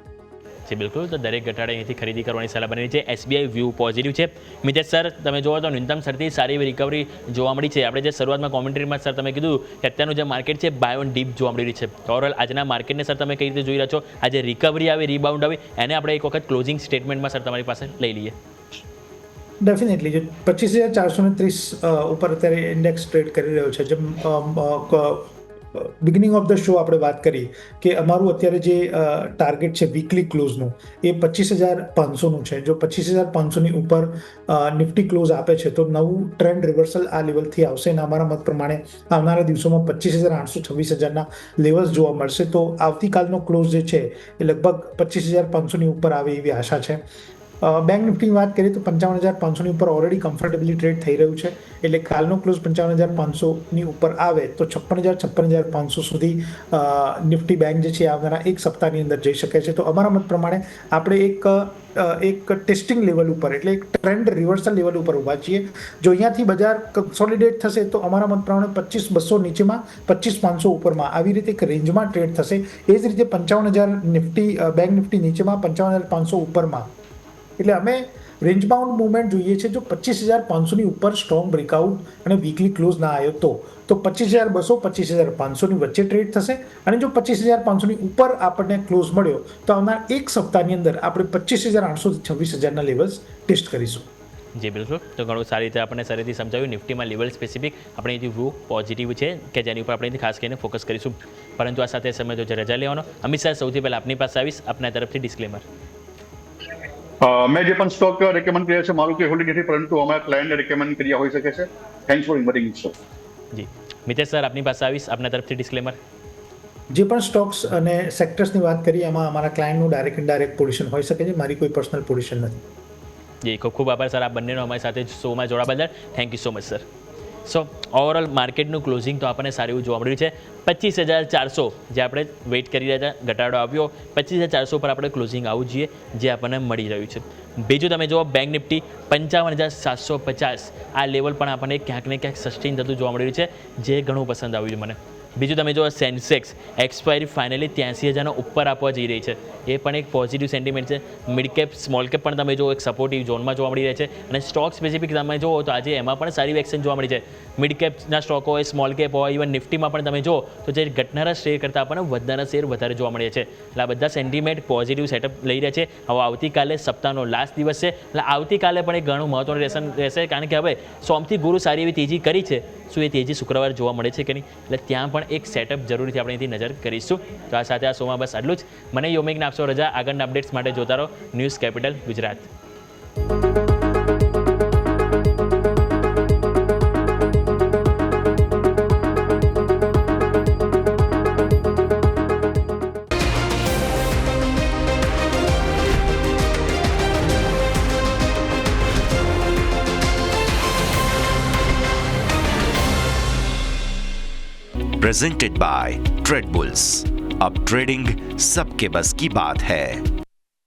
જી બિલકુલ, તો દરેક ઘટાડે અહીંથી ખરીદી કરવાની સલાહ બની છે. SBI વ્યૂ પોઝિટિવ છે. મિતેશ સર તમે જોવો તો ન્યૂનતમ સ્તરથી સારી એવી રિકવરી જોવા મળી છે. આપણે જે શરૂઆતમાં કોમેન્ટ્રીમાં સર તમે કીધું કે અત્યારનું જે માર્કેટ છે બાય ઓન ડીપ જોવા મળી રહી છે. તો ઓવરઓલ આજના માર્કેટને સર તમે કઈ રીતે જોઈ રહ્યા છો, આજે રિકવરી આવી રીબાઉન્ડ આવી એને આપણે એક વખત ક્લોઝિંગ સ્ટેટમેન્ટમાં સર તમારી પાસે લઈ લઈએ. ડેફિનેટલી જો 25,430 ઉપર અત્યારે ઇન્ડેક્સ ટ્રેડ કરી રહ્યો છે. જેમ બિગિનિંગ ઓફ ધ શો આપણે વાત કરી કે અમારું અત્યારે જે ટાર્ગેટ છે વીકલી ક્લોઝનું એ 25,500નું છે. જો 25,500ની ઉપર નિફ્ટી ક્લોઝ આપે છે તો નવું ટ્રેન્ડ રિવર્સલ આ લેવલથી આવશે, અને અમારા મત પ્રમાણે આવનારા દિવસોમાં 25,800 26,000ના લેવલ્સ જોવા મળશે. તો આવતીકાલનો ક્લોઝ જે છે એ લગભગ 25,500ની ઉપર આવે એવી આશા છે. બેંક નિફ્ટીની વાત કરીએ તો 55,500ની ઉપર ઓલરેડી કમ્ફર્ટેબલી ટ્રેડ થઈ રહ્યું છે, એટલે કાલનો ક્લોઝ 55,500ની ઉપર આવે તો 56,000 સુધી નિફ્ટી બેંક જે છે આવનારા એક સપ્તાહની અંદર જઈ શકે છે. તો અમારા મત પ્રમાણે આપણે એક ટેસ્ટિંગ લેવલ ઉપર એટલે એક ટ્રેન્ડ રિવર્સલ લેવલ ઉપર ઊભા છીએ. જો અહીંયાથી બજાર કન્સોલિડેટ થશે તો અમારા મત પ્રમાણે 25,200 નીચેમાં 25,500 ઉપરમાં આવી રીતે એક રેન્જમાં ટ્રેડ થશે. એ જ રીતે 55,000 નિફ્ટી બેંક નિફ્ટી નીચેમાં 55,500 ઉપરમાં, એટલે અમે રેન્જ બાઉન્ડ મુવમેન્ટ જોઈએ છે. જો 25,500ની ઉપર સ્ટ્રોંગ બ્રેકઆઉટ અને વીકલી ક્લોઝ ના આવ્યો તો 25,200 25,500ની વચ્ચે ટ્રેડ થશે, અને જો 25,500ની ઉપર આપણને ક્લોઝ મળ્યો તો આવનાર એક સપ્તાહની અંદર આપણે 25,800 થી 26,000ના લેવલ્સ ટેસ્ટ કરીશું. જી બિલકુલ, તો ઘણું સારી રીતે આપણને સારીથી સમજાવ્યું. નિફ્ટીમાં લેવલ સ્પેસિફિક આપણે અહીંથી વ્યૂ પોઝિટિવ છે કે જેની ઉપર આપણે ખાસ કરીને ફોકસ કરીશું. પરંતુ આ સાથે સમય તો છે રજા લેવાનો. અમિત સર સૌથી પહેલાં આપની પાસે આવીશ, આપના તરફથી ડિસ્ક્લેમર. મેં જે પણ સ્ટોક રેકમેન્ડ કર્યા છે મારું કોઈ હોલ્ડિંગ નથી, પરંતુ અમારા ક્લાયન્ટને રેકમેન્ડ કર્યા હોઈ શકે છે. Thanks for inviting sir. જી મિતેશ સર આપની પાસે આવીશ, આપના તરફથી ડિસ્ક્લેમર. જે પણ સ્ટોક્સ અને સેક્ટર્સની વાત કરીએ એમાં અમારા ક્લાયન્ટનું ડાયરેક્ટ ઇનડાયરેક્ટ પોઝિશન હોઈ શકે છે, મારી કોઈ પર્સનલ પોઝિશન નથી. જી ખૂબ ખૂબ આભાર સર, આ બંનેનો અમારી સાથે શોમાં જોડા બદલ. Thank you so much sir. So overall માર્કેટનું ક્લોઝિંગ તો આપણને સારું એવું જોવા મળ્યું છે. 25,400 જે આપણે વેઇટ કરી રહ્યા હતા, ઘટાડો આવ્યો 25,400 પર આપણે ક્લોઝિંગ આવવું જોઈએ જે આપણને મળી રહ્યું છે. બીજું તમે જુઓ બેંક નિફ્ટી 55,750 આ લેવલ પણ આપણને ક્યાંક ને ક્યાંક સસ્ટેન થતું જોવા મળી રહ્યું છે, જે ઘણું પસંદ આવ્યું છે મને. બીજું તમે જો સેન્સેક્સ એક્સપાયરી ફાઇનલી 83,000નો ઉપર આપવા જઈ રહી છે, એ પણ એક પોઝિટિવ સેન્ટિમેન્ટ છે. મિડ કેપ સ્મોલ કેપ પણ તમે જો એક સપોર્ટિવ ઝોનમાં જોવા મળી રહ્યા છે, અને સ્ટોક સ્પેસિફિક તમે જુઓ તો આજે એમાં પણ સારી એક્શન જોવા મળી છે. મિડ કેપના સ્ટોક હોય, સ્મોલ કેપ હોય, ઇવન નિફ્ટીમાં પણ તમે જુઓ તો જે ઘટનારા શેર કરતાં આપણને વધનારા શેર વધારે જોવા મળે છે. એટલે આ બધા સેન્ટિમેન્ટ પોઝિટિવ સેટઅપ લઈ રહ્યા છે. હવે આવતીકાલે સપ્તાહનો લાસ્ટ દિવસ છે, એટલે આવતીકાલે પણ એક ઘણું મહત્વનું રહેશે, કારણ કે હવે સોમથી ગુરુ સારી એવી તેજી કરી છે. શું એ તેજી શુક્રવાર જોવા મળે છે કે નહીં, એટલે ત્યાં પણ એક સેટઅપ જરૂરથી આપણે અહીંથી નજર કરીશું. તો આ સાથે આ શોમાં બસ આટલું જ. મને યોમિકને આપશો રજા. આગળના અપડેટ્સ માટે જોતા રહો news capital Gujarat. Presented by trade bulls. अब ट्रेडिंग सबके बस की बात है।